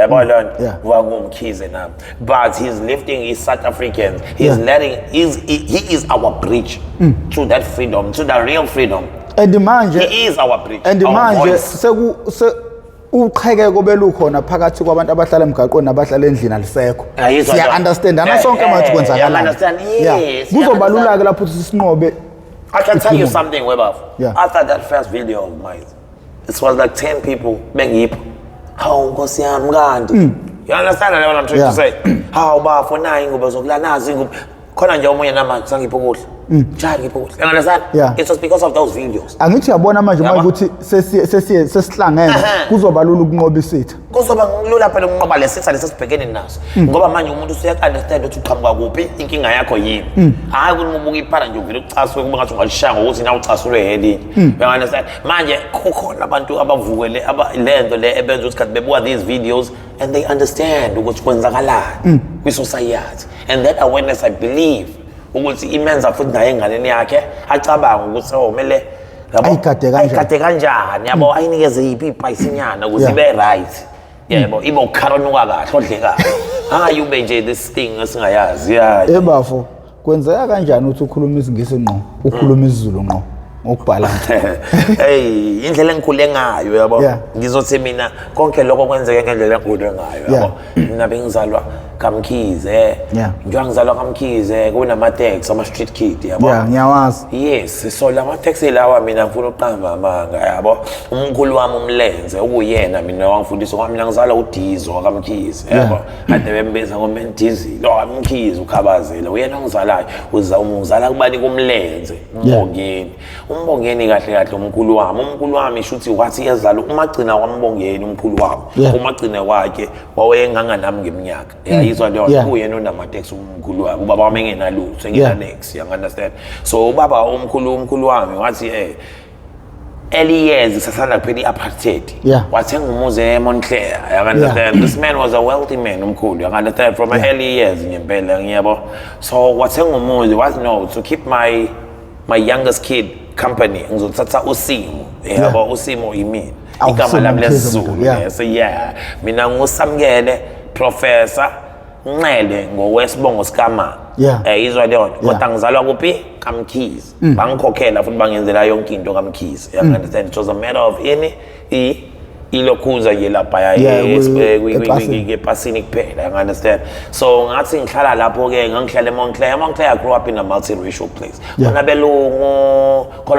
But he's lifting his South Africans. He's letting he is our bridge to that freedom, to the real freedom. And the man, he is our bridge. And the man, uqhekeko belukhona phakathi kwabantu abahlala emgaqweni nabahlala endlini alisekho. Siya understand ana sonke manje kwenzakala. Kuzobalula ke lapho ukuthi sinqobe. I can tell you something Webaf. After that first video of mine, it was like 10 people being how Nkosi yami kanti. You understand what I'm trying to say? How bafo nayi ngoba zokula nazi ngoba khona nje omunye namanje sangipho kudla. Njani ngipho kudla. You understand? It's just because of those videos. Angithi yabona manje ukuthi sesihlangene kuzobalula ukunqoba isitha. Kuzoba ngilula phela ukunqoba lesitha lesibhekene naso. Ngoba manje umuntu usuya-understand ukuthi uqhamuka kuphi inkinga yakho yini. Hayi ukuthi ubuka iphara nje uvile ucaswe kuba ngathi ungalishanga ukuthi nawe ucasulwe helinye. You understand? Manje kukhona abantu abavukele lento le ebenza ukuthi kanti bebuka these videos and they understand ukuthi kwenzakalani kwi-society. And that awareness I believe ukuthi imenza futhi naye enganeni yakhe acabanga ukuthi kumele ayikade kanjani yabo ayinikeze yiphi iphayisinyana ukuthi ibe right yebo ibe ukharonuka kahle odle kahle hayi ube nje this thing esingayazi ebafo kwenzeka kanjani ukuthi ukhuluma isingisi ngqo ukhuluma isiZulu ngqo ngokubhalansa hey indlela engikhule ngayo yabo ngizothi mina konke lokho kwenzeke ngendlela engikhule ngayo yabo mina bengizalwa kaMkhize njengoba ngizalwa kaMkhize kunama-taxi ama-street kid yabo ngiyawazi yes so lama-taxi lawa mina ngifuna uqamba amanga yabo umkhulu wami umlenze okuyena mina wangifundisa ngoba mina ngizalwa uDizo kaMkhize yabo kade bembiza ngoMendizile lo kaMkhize ukhabazela uyena ongizalayo uzala kubani kumlenze umbongeni kahle kahle umkhulu wami shuthi wathi yazala umagcina kwambongeni umkhulu wami umagcina wakhe wawenganga nami ngeminyaka yayizwa leyo uyena onamateksi umkhulu wami ubaba wami engenalutho enginanex you understand so ubaba umkhulu wami wathi early years sasanda kuphela i-apartheid wathenga umuzi eMontclair you understand this man was a wealthy man umkhulu you understand from early years ngempela ngiyabo so wathenga umuzi wathi no to keep my youngest kid company ngizothatha uSimo yabo uSimo yimina igama lami lesiZulu yes mina nguSamkele Professor Nxele ngowesibongo sikama izwa leyo kodwa ngizalwa kuphi kaMkhize bangikhokhela futhi bangenzela yonke into kaMkhize you understand it was a matter of ilokhuza nje lapha ngepasini kuphela you understand so ngathi ngihlala lapho ke ngihlala eMontclair I grew up in a multiracial place khona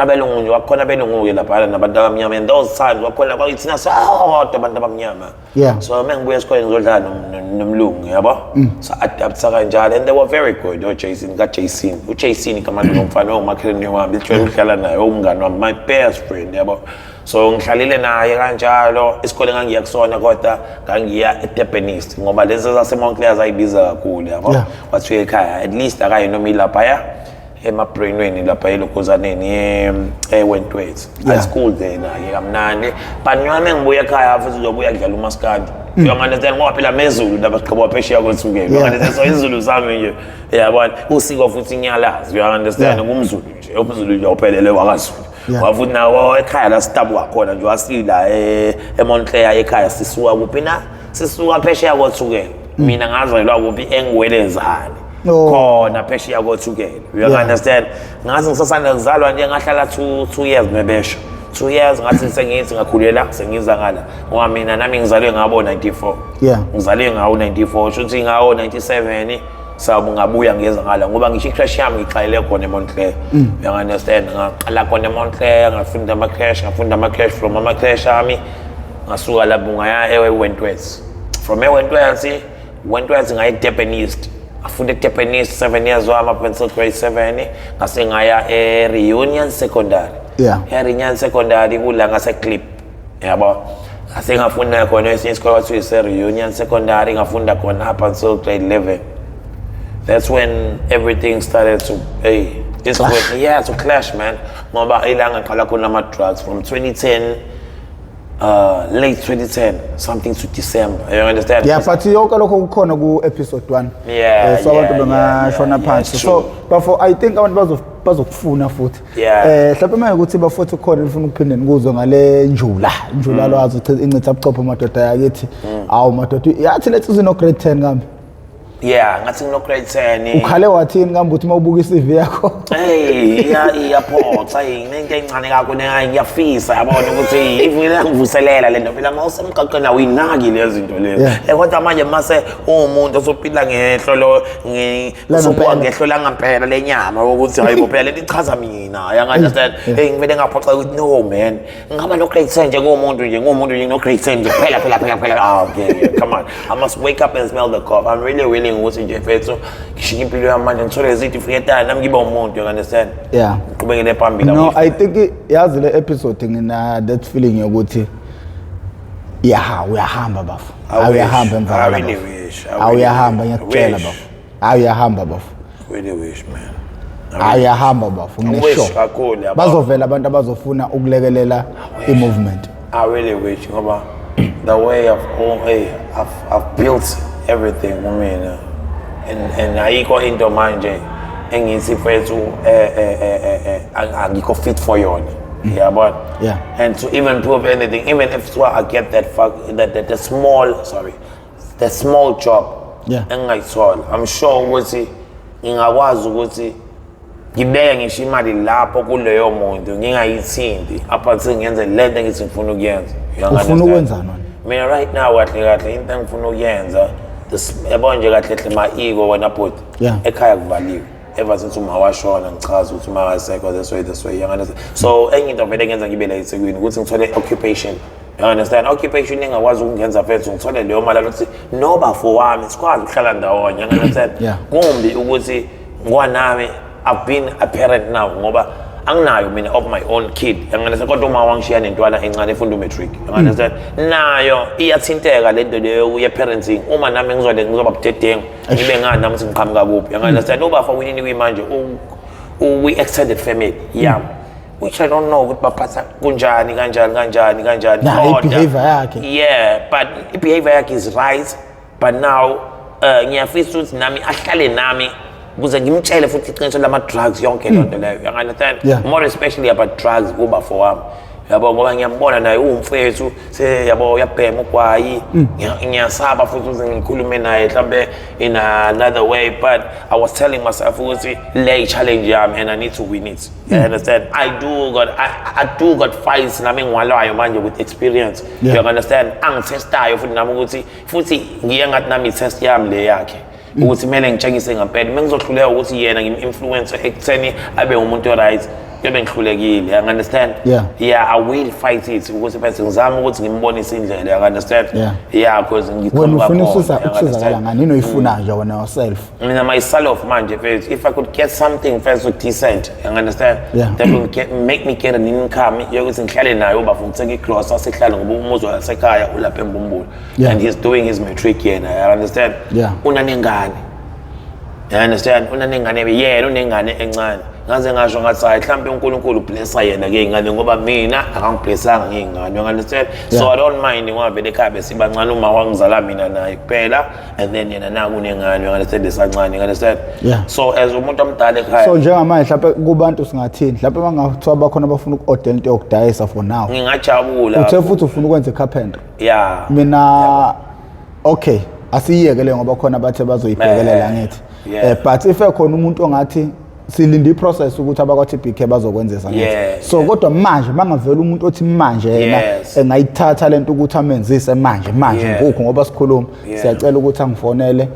belungu nje wakhona belungu ke lapha nabantu abamnyama and those times wakhona kwayithina sodwa abantu abamnyama so mengibuya esikoleni ngizodlala nomlungu yabo so adapta kanjalo and they were very good uJason kamanje ngomfana omakhelwane wami lihlala naye umngane wami my best friend yabo so ngihlalile naye kanjalo isikole ngangiya kusona kodwa ngangiya eDurbanist ngoba lezi zaseMontclair zayibiza kakhulu yabo wathi ekhaya at least akayi noma ilapha emabrainweni lapha elokhuzaneni eWentworth high school there naye kamnandi but nami ngibuya ekhaya futhi ngizobuya kudlala umaskandi you understand ngoba phela mezulu laba siqhubwa phesheya kwethukela you understand so izulu sami nje yabona usiko futhi ngiyalazi you understand ngumzulu nje umzulu nje uphelele wakazulu wafuthi nawo ekhaya la stab wakhona nje wasila eMontclair ekhaya sisuka kuphi na sisuka phesheya kwethukela mina ngazalwa kuphi eNgwelezane khona phesheya kwethukela you understand ngathi ngisasanda kuzalwa nje ngahlala 2 years nebesho 2 years ngathi sengithi ngakhulela sengiza ngala ngoba mina nami ngizalwe ngabo 94 ngizalwe ngawo 94 shuthi ngawo 97 sabu ngabuya ngeza ngala ngoba ngisho icrash yami ngixayele khona eMontclair you understand ngaqala khona eMontclair ngafunda ama-crash from ama-crash ami ngasuka lapho ngaya eWentworth from eWentworth ngaya eDurbanist ngafunda eDurbanist 7 years wami up until grade 7 ngase ngaya eReunion Secondary eReunion Secondary kula ngaseClip yabo ngase ngafunda khona esinye isikole kwathiwa iseReunion Secondary ngafunda khona up until grade 11. That's when everything started to to clash man ngoba ilanga qala khona ama drugs from 2010 late 2010 something to December you understand but yonke lokho kukhona ku episode 1 so abantu bengashona phansi so before I think abantu bazokufuna futhi mhlawumbe manje ukuthi bafuthi khona ngifuna ukuphinde ngikuzwe ngale njula lwazi incitha buchopho madoda yakithi awu madoda yathi lethu zino grade 10 kambe ngathi ngino grade 10 ukhale wathini kambe uthi mawubuka iCV yakho iyaphotha into encane kakhulu ngiyafisa yabona ukuthi ivile ngivuselela lento phela mawusemqaqeni awuyinaki lezi zinto lezo kodwa manje mase umuntu osophila ngehlo ngisubuka ngehlo langempela lenyama ukuthi hayibo phela lento ichaza mina you understand ngivele ngaphoxa ukuthi no man ngaba no grade 10 nje ngumuntu nje no grade 10 nje phela okay come on I must wake up and smell the coffee I'm really ukuthi nje mfethu ngishinga impilo yami manje ngithole izinto ifriyetana nami ngiba umuntu you understand qhubekele phambili no I think yazi le episode ngina that feeling yokuthi uyahamba bafu uyahamba emva uyahamba ngiyakutshela bafu uyahamba bafu really wish man uyahamba bafu ngisho bazovela abantu abazofuna ukulekelela i-movement I really wish ngoba the way I've built everything women and ayikho into manje engithi fethu angikho fit for yona but and to even prove anything even if I get that small job engayithola I'm sure ukuthi ngingakwazi ukuthi ngibeke ngisho imali lapho kuleyo muntu ngingayithindi up until ngenze lento engithi ngifuna ukuyenza ufuna ukwenza nani mina right now kahle into engifuna ukuyenza yabona nje kahle hle ma ego wena bhuti Yeah. ekhaya kuvaliwe ever since uma washona ngichaza ukuthi uma wasekho this way you understand so enye into vele ngenza ngibe la eThekwini ukuthi ngithole occupation you understand occupation engakwazi ukungenza mfethu ngithole leyo mali ukuthi noba for wami sikwazi ukuhlala ndawonye you understand Yeah. ngumbi ukuthi ngwanami I've been a parent now ngoba anginayo mina of my own kid you understand kodwa uma wangishiya nentwana encane efunda matric you understand nayo iyathinteka lento leyo ye parenting uma nami ngizoba budedengu ngibe ngani nami singiqhamuka kuphi you understand uba for winini kuyimanje we extended family yeah which I don't know ukuthi baphatha kunjani kanjani Nah, behavior yakhe. yeah but behavior yakhe is right but now ngiyafisa ukuthi nami ahlale nami kuze ngimtshele futhi iqiniso lama drugs yonke lonto leyo you understand Yeah. more especially about drugs kuba for wami yabo ngoba ngiyambona naye umfethu yabo uyabhema ugwayi ngiyasaba futhi uze ngikhulume naye mhlambe in another way but I was telling myself ukuthi lay challenge yami and I need to win it you understand I do got fights nami ngwalayo manje with experience Yeah. you understand angitestayo futhi nami ukuthi futhi ngiye ngathi nami test yami le yakhe ukuthi kumele ngitshengise ngempela mengizohluleka ukuthi yena ngim-influencer ekutheni abe umuntu right yobe ngihlulekile you understand Yeah. I will fight it ukuthi bese ngizama ukuthi ngimbonise indlela you understand Yeah. because wena ngiqhamuka ufuna khona, you ukusizakala understand? ngani yini oyifuna nje wena yourself Mina myself manje first if I could get something first with decent you understand Yeah. that will make me get an income yokuthi ngihlale naye uba ngithenga igrosa sihlale ngoba umuzi wasekhaya ulapha eMbumbulu Yeah. and he's doing his matric yena you understand Yeah. unanengane you understand unanengane yena unengane encane ngaze ngasho ngathi hayi mhlambe uNkulunkulu blessa yena ke ingane ngoba mina akangiblessanga ngingane you understand so Yeah. I don't mind ngoba vele ekhaya besibancane uma wangizala mina naye kuphela and then yena naku unengane you understand esancane you understand Yeah. so as umuntu omdala ekhaya so njengamanje mhlawumbe kubantu singathini mhlawumbe bangathiwa bakhona abafuna uku-order into yokudayisa for now ngingajabula uthe futhi ufuna ukwenza carpentry yeah mina okay asiyekele ngoba khona bathe bazoyibhekelela ngithi Yeah. but if ekhona umuntu ongathi silinde iprocess ukuthi abakwathi BK bazokwenzisa ngithi Yeah, so kodwa manje mangavela umuntu othi manje yena Yes. engayithatha lento ukuthi amenzise manje Yeah. ngukho ngoba sikhuluma Yeah. siyacela ukuthi angifonele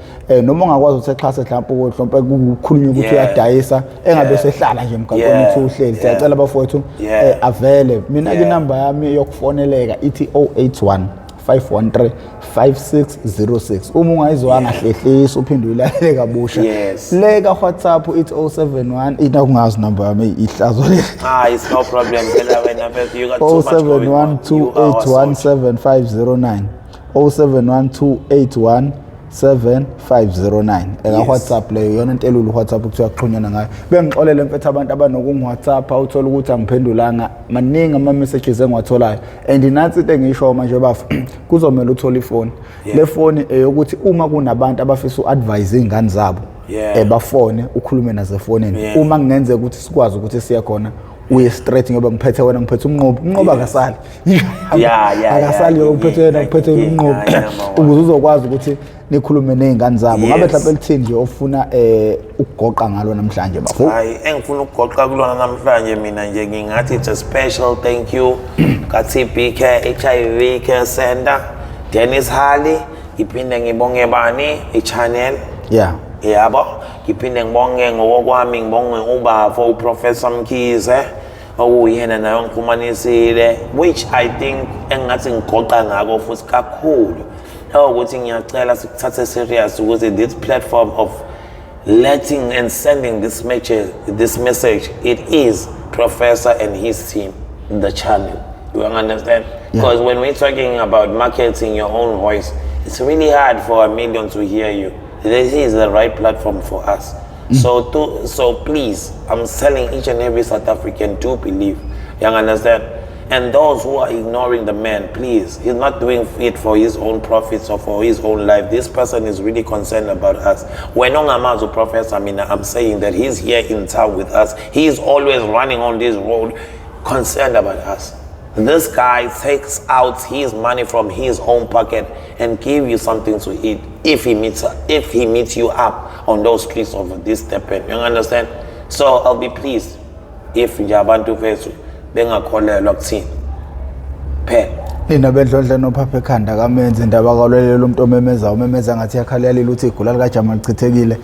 noma ungakwazi ukuthi exhase mhlawumbe ukukhulunywa ukuthi Yeah. uyadayisa engabe Yeah. sehlala nje emgaqweni Yeah. uthi uhleli Yeah. siyacela bafowethu Yeah. avele mina Yeah. inamba yami yokufoneleka ithi 081 513 5606 uma ungayizwanga hlehlisa uphinde uyilalele kabusha Yes. le ka WhatsApp ithi 071 ina kungazi number yami ihlazo le it's no problem phela wena first you got too much going on 07128175009 07128175009 eka Yes. WhatsApp leyo yona into elulu WhatsApp ukuthi uyaxhunyana ngayo bengixolele mfethu abantu abanokungi WhatsApp awuthola ukuthi angiphendulanga maningi ama messages engiwatholayo and nansi into engisho manje bafu kuzomela uthole ifoni le foni eyokuthi uma kunabantu abafisa uadvise izingane zabo Yeah. bafone ukhulume nazo efonini Yeah. uma kungenzeka ukuthi sikwazi ukuthi siya khona uye straight ngoba ngiphethe wena ngiphethe umnqobo akasali akasali ngiphethe wena ngiphethe umnqobo ukuze uzokwazi ukuthi nikhulume nezingane zabo ngabe mhlawumbe lithini nje ofuna ukugoqa ngalo namhlanje bafo hayi engifuna ukugoqa kulona namhlanje mina nje ngingathi it's a special thank you ka-TB Care HIV Care Center Dennis Hali iphinde ngibonge bani i-channel yeah yabo ngiphinde ngibonge ngokwami ngibonge ubaba uProfessor Mkhize okuyena nayo ngixhumanisile which I think engathi ngigoqa ngako futhi kakhulu ukuthi ngiyacela sikuthathe serious ukuthi this platform of letting and sending this message it is Professor and his team the channel you understand because when we're talking about marketing your own voice it's really hard for 1 million to hear you. This is the right platform for us. So please, I'm telling each and every South African to believe. You understand? And those who are ignoring the man, please, he's not doing it for his own profits or for his own life. This person is really concerned about us. When Ongamazu Professor Mina, I'm saying that he's here in town with us. He's always running on this road, concerned about us. This guy takes out his money from his own pocket and give you something to eat if he meets you up on those streets of this Durban. You understand? So I'll be pleased if Jabantu Fesu bengakholelwa kuthini. Phela nina bendlondle nophapha ekhanda kamenze indaba kalwelelo umuntu omemeza ngathi yakhalelile uthi igula lika Jamal Chithekile.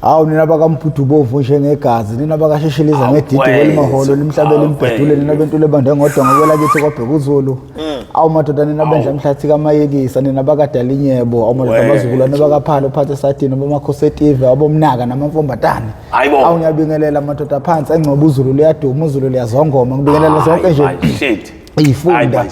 Hawu nina bakaMbhudu bovu njengegazi, nina bakashesheliza ngedidi kwelimaholo limhlabela imbedule, nina bentule bande ngodwa ngokwela kithi kobheka uZulu. Awu madoda nina bendla mhlathi kaMayekisa, nina bakadala inyebo, awu madoda bazukulwane bakaPhalo phathe esadini bomakhosetive abomnaka namamfombatane. Awu ngiyabingelela madoda phansi engcoba uZulu liyaduma, uZulu liyazongoma, ngibingelela zonke nje. Ifunda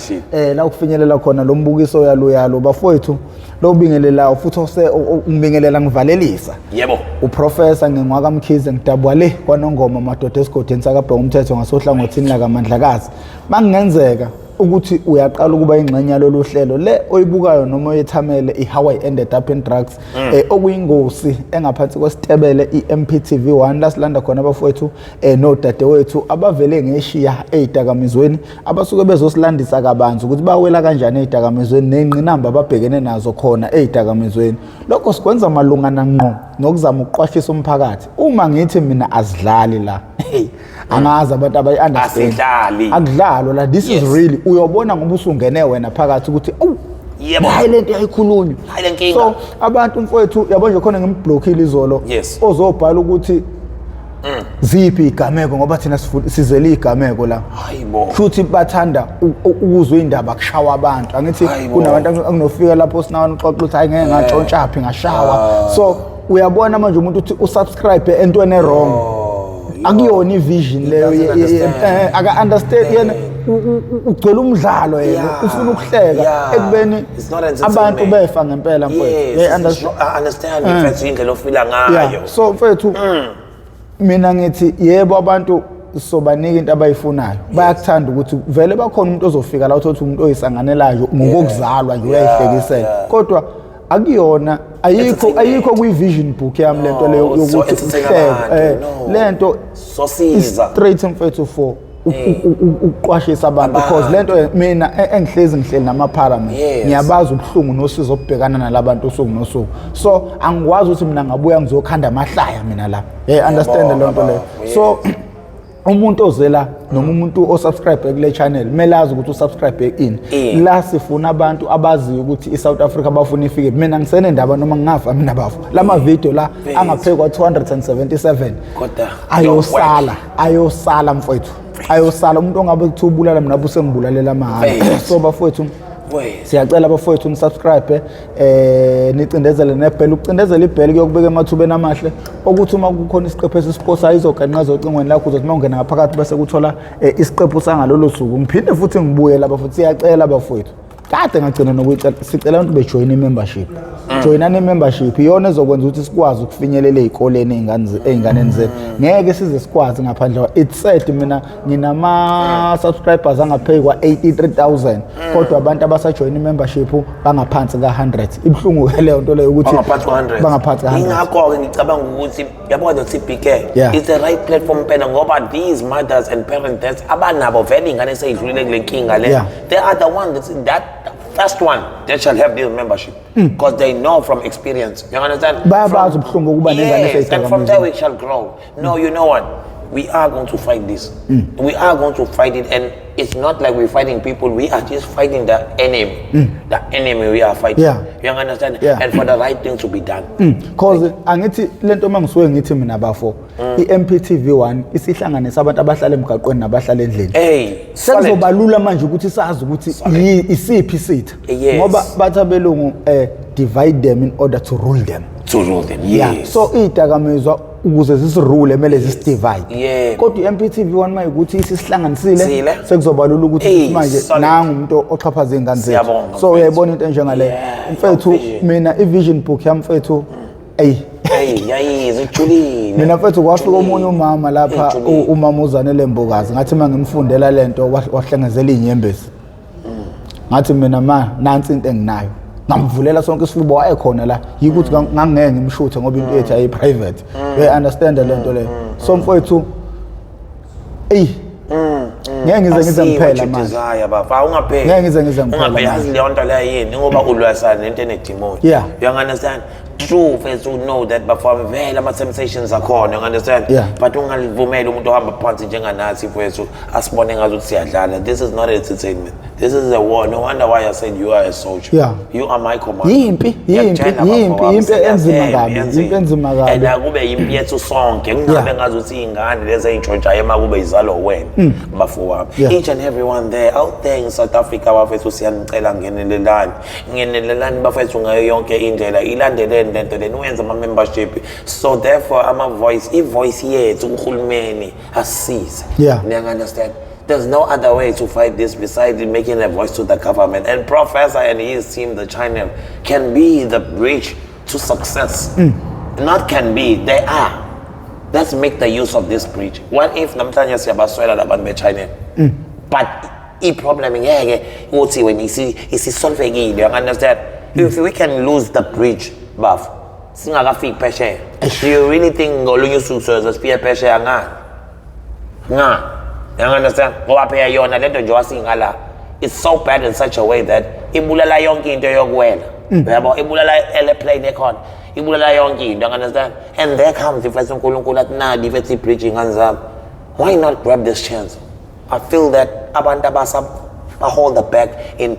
la ukufinyelela khona lo mbukiso yalo bafowethu lo bingelelayo futhi ngibingelela ngivalelisa. Yebo. Uprofessor ngingwaka Mkhize ngidabwa le kwaNongoma madoda esigodini sakabheka umthetho ngasohlangothini la kaMandlakazi. Mangenzeka ukuthi uyaqala ukuba ingxenye yalolu hlelo le oyibukayo noma oyethamele iHow I Ended Up in Drugs okuyingosi engaphansi kwesitebele iMPTV1 la silanda khona abafowethu nodadewethu abavele ngeshiya ezidakamizweni abasuke bezosilandisa kabanzi ukuthi bawela kanjani ezidakamizweni nenqinamba ababhekene nazo khona ezidakamizweni. Lokho sikwenza malungana ngqo nokuzama ukuqwashisa umphakathi. Uma ngithi mina azidlali la angazi abantu abayi-understand akudlalo la, this is really uyobona ngoba usungene wena phakathi ukuthi yebo hayi lento yayikhulunywa, so abantu mfowethu yabo nje khona ngimblokile izolo ozobhala ukuthi ziphi igameko ngoba thina sizele igameko la. Hayibo futhi bathanda ukuzwa indaba kushawa abantu, angithi kunabantu akunofika lapho sinawana uxoxa ukuthi hayi ngeke ngatshontsha ngashawa. So uyabona manje umuntu uthi usubscribe entweni wrong, akuyona ivision leyo aka understand yena ugcwele umdlalo yena ufuna ukuhleka ekubeni abantu befa ngempela mfowethu. I understand mfethu indlela ofila ngayo. So mfethu mina ngithi yebo abantu sobanika into abayifunayo, bayakuthanda ukuthi vele bakhona umuntu ozofika la uthi umuntu oyisanganelayo ngokuzalwa nje uyayihlekisela, kodwa akuyona ayikho kwi-vision book yami lento leyo yokuthi lento sosiza straight mfethu for ukuqwashisa abantu because lento mina engihleli namapharamedi ngiyabaza ubuhlungu nosizo obhekana nalabantu usuku nosuku, so angikwazi ukuthi mina ngabuya ngizokhanda amahlaya mina la understand lento leyo. So umuntu ozela noma umuntu osubscribe kule channel kumele azi ukuthi usubscribe in la sifuna abantu abaziyo ukuthi iSouth Africa bafuna ifike. Mina ngisene ndaba noma ngingafa mina bafu lama video la angaphekwa 277 kodwa ayosala mfowethu, ayosala umuntu ongabe kuthubulala mina busengibulalela mahala. So bafowethu siyacela abafowethu nisubscribe nicindezele nebheli, ukucindezela ibheli kuyokubeka emathubeni amahle ukuthi uma kukhona isiqephu esisiposa izoganqaza ocingweni lakho uzothi mawungena ngaphakathi bese kuthola isiqephu sangalolo suku. Ngiphinde futhi ngibuye lapha futhi siyacela abafowethu kade ngagcina nokuyicela sicela abantu bejoin membership. Joinani membership iyona ezokwenza ukuthi sikwazi ukufinyelela ezikoleni einganeni zethu. Ngeke size sikwazi ngaphandle it's said mina nginama subscribers angaphezu kwa 83,000 kodwa abantu abasajoin membership bangaphansi ka 100. Ibhlungu leyo nto leyo ukuthi bangaphansi ka 100. Ingakho ke ngicabanga ukuthi yabona CPK is the right platform phela ngoba these mothers and parents abanabo vele ingane seyidlulile kule nkinga le, they are the ones that first one that shall have this membership because they know from experience. You understand? Yes, and from there we shall grow. No, you know what? We are going to fight this. We are going to fight it, and it's not like we're fighting people. We are just fighting the enemy. The enemy we are fighting. You understand? And for the right thing to be done. Because angithi lento mangisuke ngithi mina bafo iMPTV1 isihlanganisa abantu abahlala emgaqweni nabahlala endlini. Sekuzobalula manje ukuthi sazi ukuthi isiphi isitha ngoba bathi abelungu divide them in order to rule them. So idakamizwa ukuze zisirule kumele zisidivide. Kodwa iMPTV1 maye ukuthi isihlanganisile sekuzobalula ukuthi manje nanga umuntu oxhaphaza ingane zethu. So uyayibona into enjengale mfethu mina ivision book yami mfethu yayizijulile. Mina mfethu kwafika omunye umama lapha umama uZanele Mbokazi ngathi mangimfundela lento wahlengezela inyembezi. Ngathi mina nansi into enginayo ngamvulela sonke isifuba wayekhona la yikuthi ngangeke ngimshuthe ngoba into yethu ayi private. You understand lento leyo. So mfowethu ngeke ngize ngiphela manje. Ngeke ngize ngiphela. Ungaphela leyo nto leyo yini ngoba ulwasana nento enedemon. You understand? True first to know that before vele ama sensations akhona, you understand? But ungalivumela umuntu ohamba phansi njenganathi mfowethu asibone ngathi siyadlala. This is not entertainment. This is a war. No wonder why I said you are a soldier. Yeah. You are my commander. Yimpi enzima kabi. And akube yimpi yethu sonke. Ngingabe ngazuthi ingane lezi eyintshontshayo makube izalo wena bafowami. Each and everyone there out there in South Africa bafethu siyanicela ngenelelani bafethu ngayo yonke indlela ilandeleni lento leni wenza ama membership. So therefore voice yethu kuhulumeni asisize. Yeah. You understand? There's no other way to fight this besides making a voice to the government. And Professor and his team, the China, can be the bridge to success. Not can be, they are. Let's make the use of this bridge. What if namhlanje siyabaswela labantu be-China? But i-problem ngeke uthi when isisolvekile, you understand? If we can lose the bridge, baf, singakafiki phesheya. Do you really think ngolunye usuku siyozofika phesheya ngani? You understand? It's so bad in such a way that ibulala yonke into yokuwela. Yabo ibulala airplane ekhona. Ibulala yonke into, you understand? And there comes the first uNkulunkulu athi na defeat preaching hands. Why not grab this chance? I feel that abantu abasa hold the back in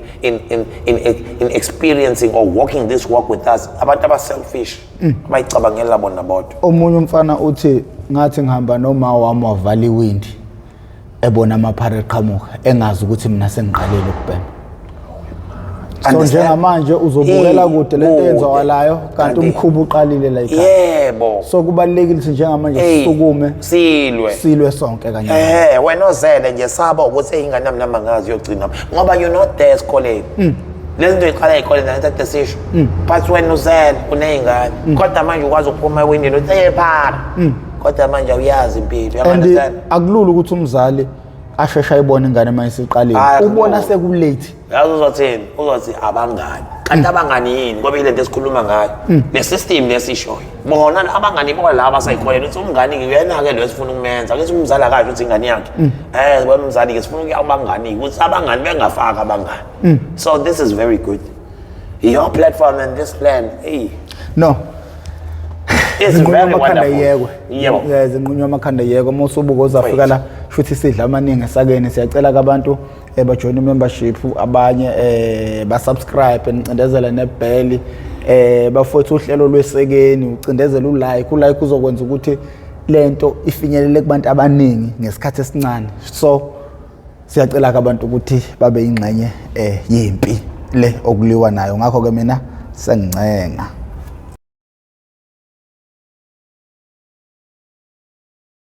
experiencing or walking this walk with us. Abantu aba selfish. Bayicabangela bona bodwa. Omunye umfana uthi ngathi ngihamba noma wami wavala iwindi. Ebona amaphara eqhamuka engazi ukuthi mina sengiqalile ukubhema. So njengamanje uzobukela kude lento eyenzakalayo kanti umkhuba uqalile la ekhaya. Yebo. So kubalekile ukuthi njengamanje sisukume silwe sonke kanye. Wena ozele nje saba ukuthi ingane nami namangazi yogcina ngoba you're not there esikoleni. Lezinto iqala ezikoleni that decision. But when uzele uneyingane kodwa manje ukwazi ukuphuma ewindini uthi ephara. Kodwa manje uyazi impilo, you understand? Akulula ukuthi umzali ashesha ayibone ingane mayisiqalile. Ubona sekulate. Yazi uzothini? Uzothi abangani. Kanti abangani yini? Ngoba ile nto esikhuluma ngayo. Le system lesishoyo. Bona abangani bona laba abasayikoleni uthi umngani uyena ke lo esifuna ukumenza. Ke umzali akasho ukuthi ingane yakhe. Wena umzali ke sifuna ukuya abangani ukuthi abangani bengafaka abangani. So this is very your platform and this plan. No. It's very wonderful. Yebo. Yes, nqunywa amakhanda yeko mosubuko uzafika la shuthi sidla amaningi esakeni siyacela kabantu bajoin membership abanye ba-subscribe nicindezela nebheli bafotha uhlelo lwesekeni ucindezela ulike uzokwenza ukuthi lento ifinyelele kubantu abaningi ngesikhathi esincane. So siyacela abantu ukuthi babe ingxenye yimpi le okuliwa nayo ngakho ke mina sengincenga.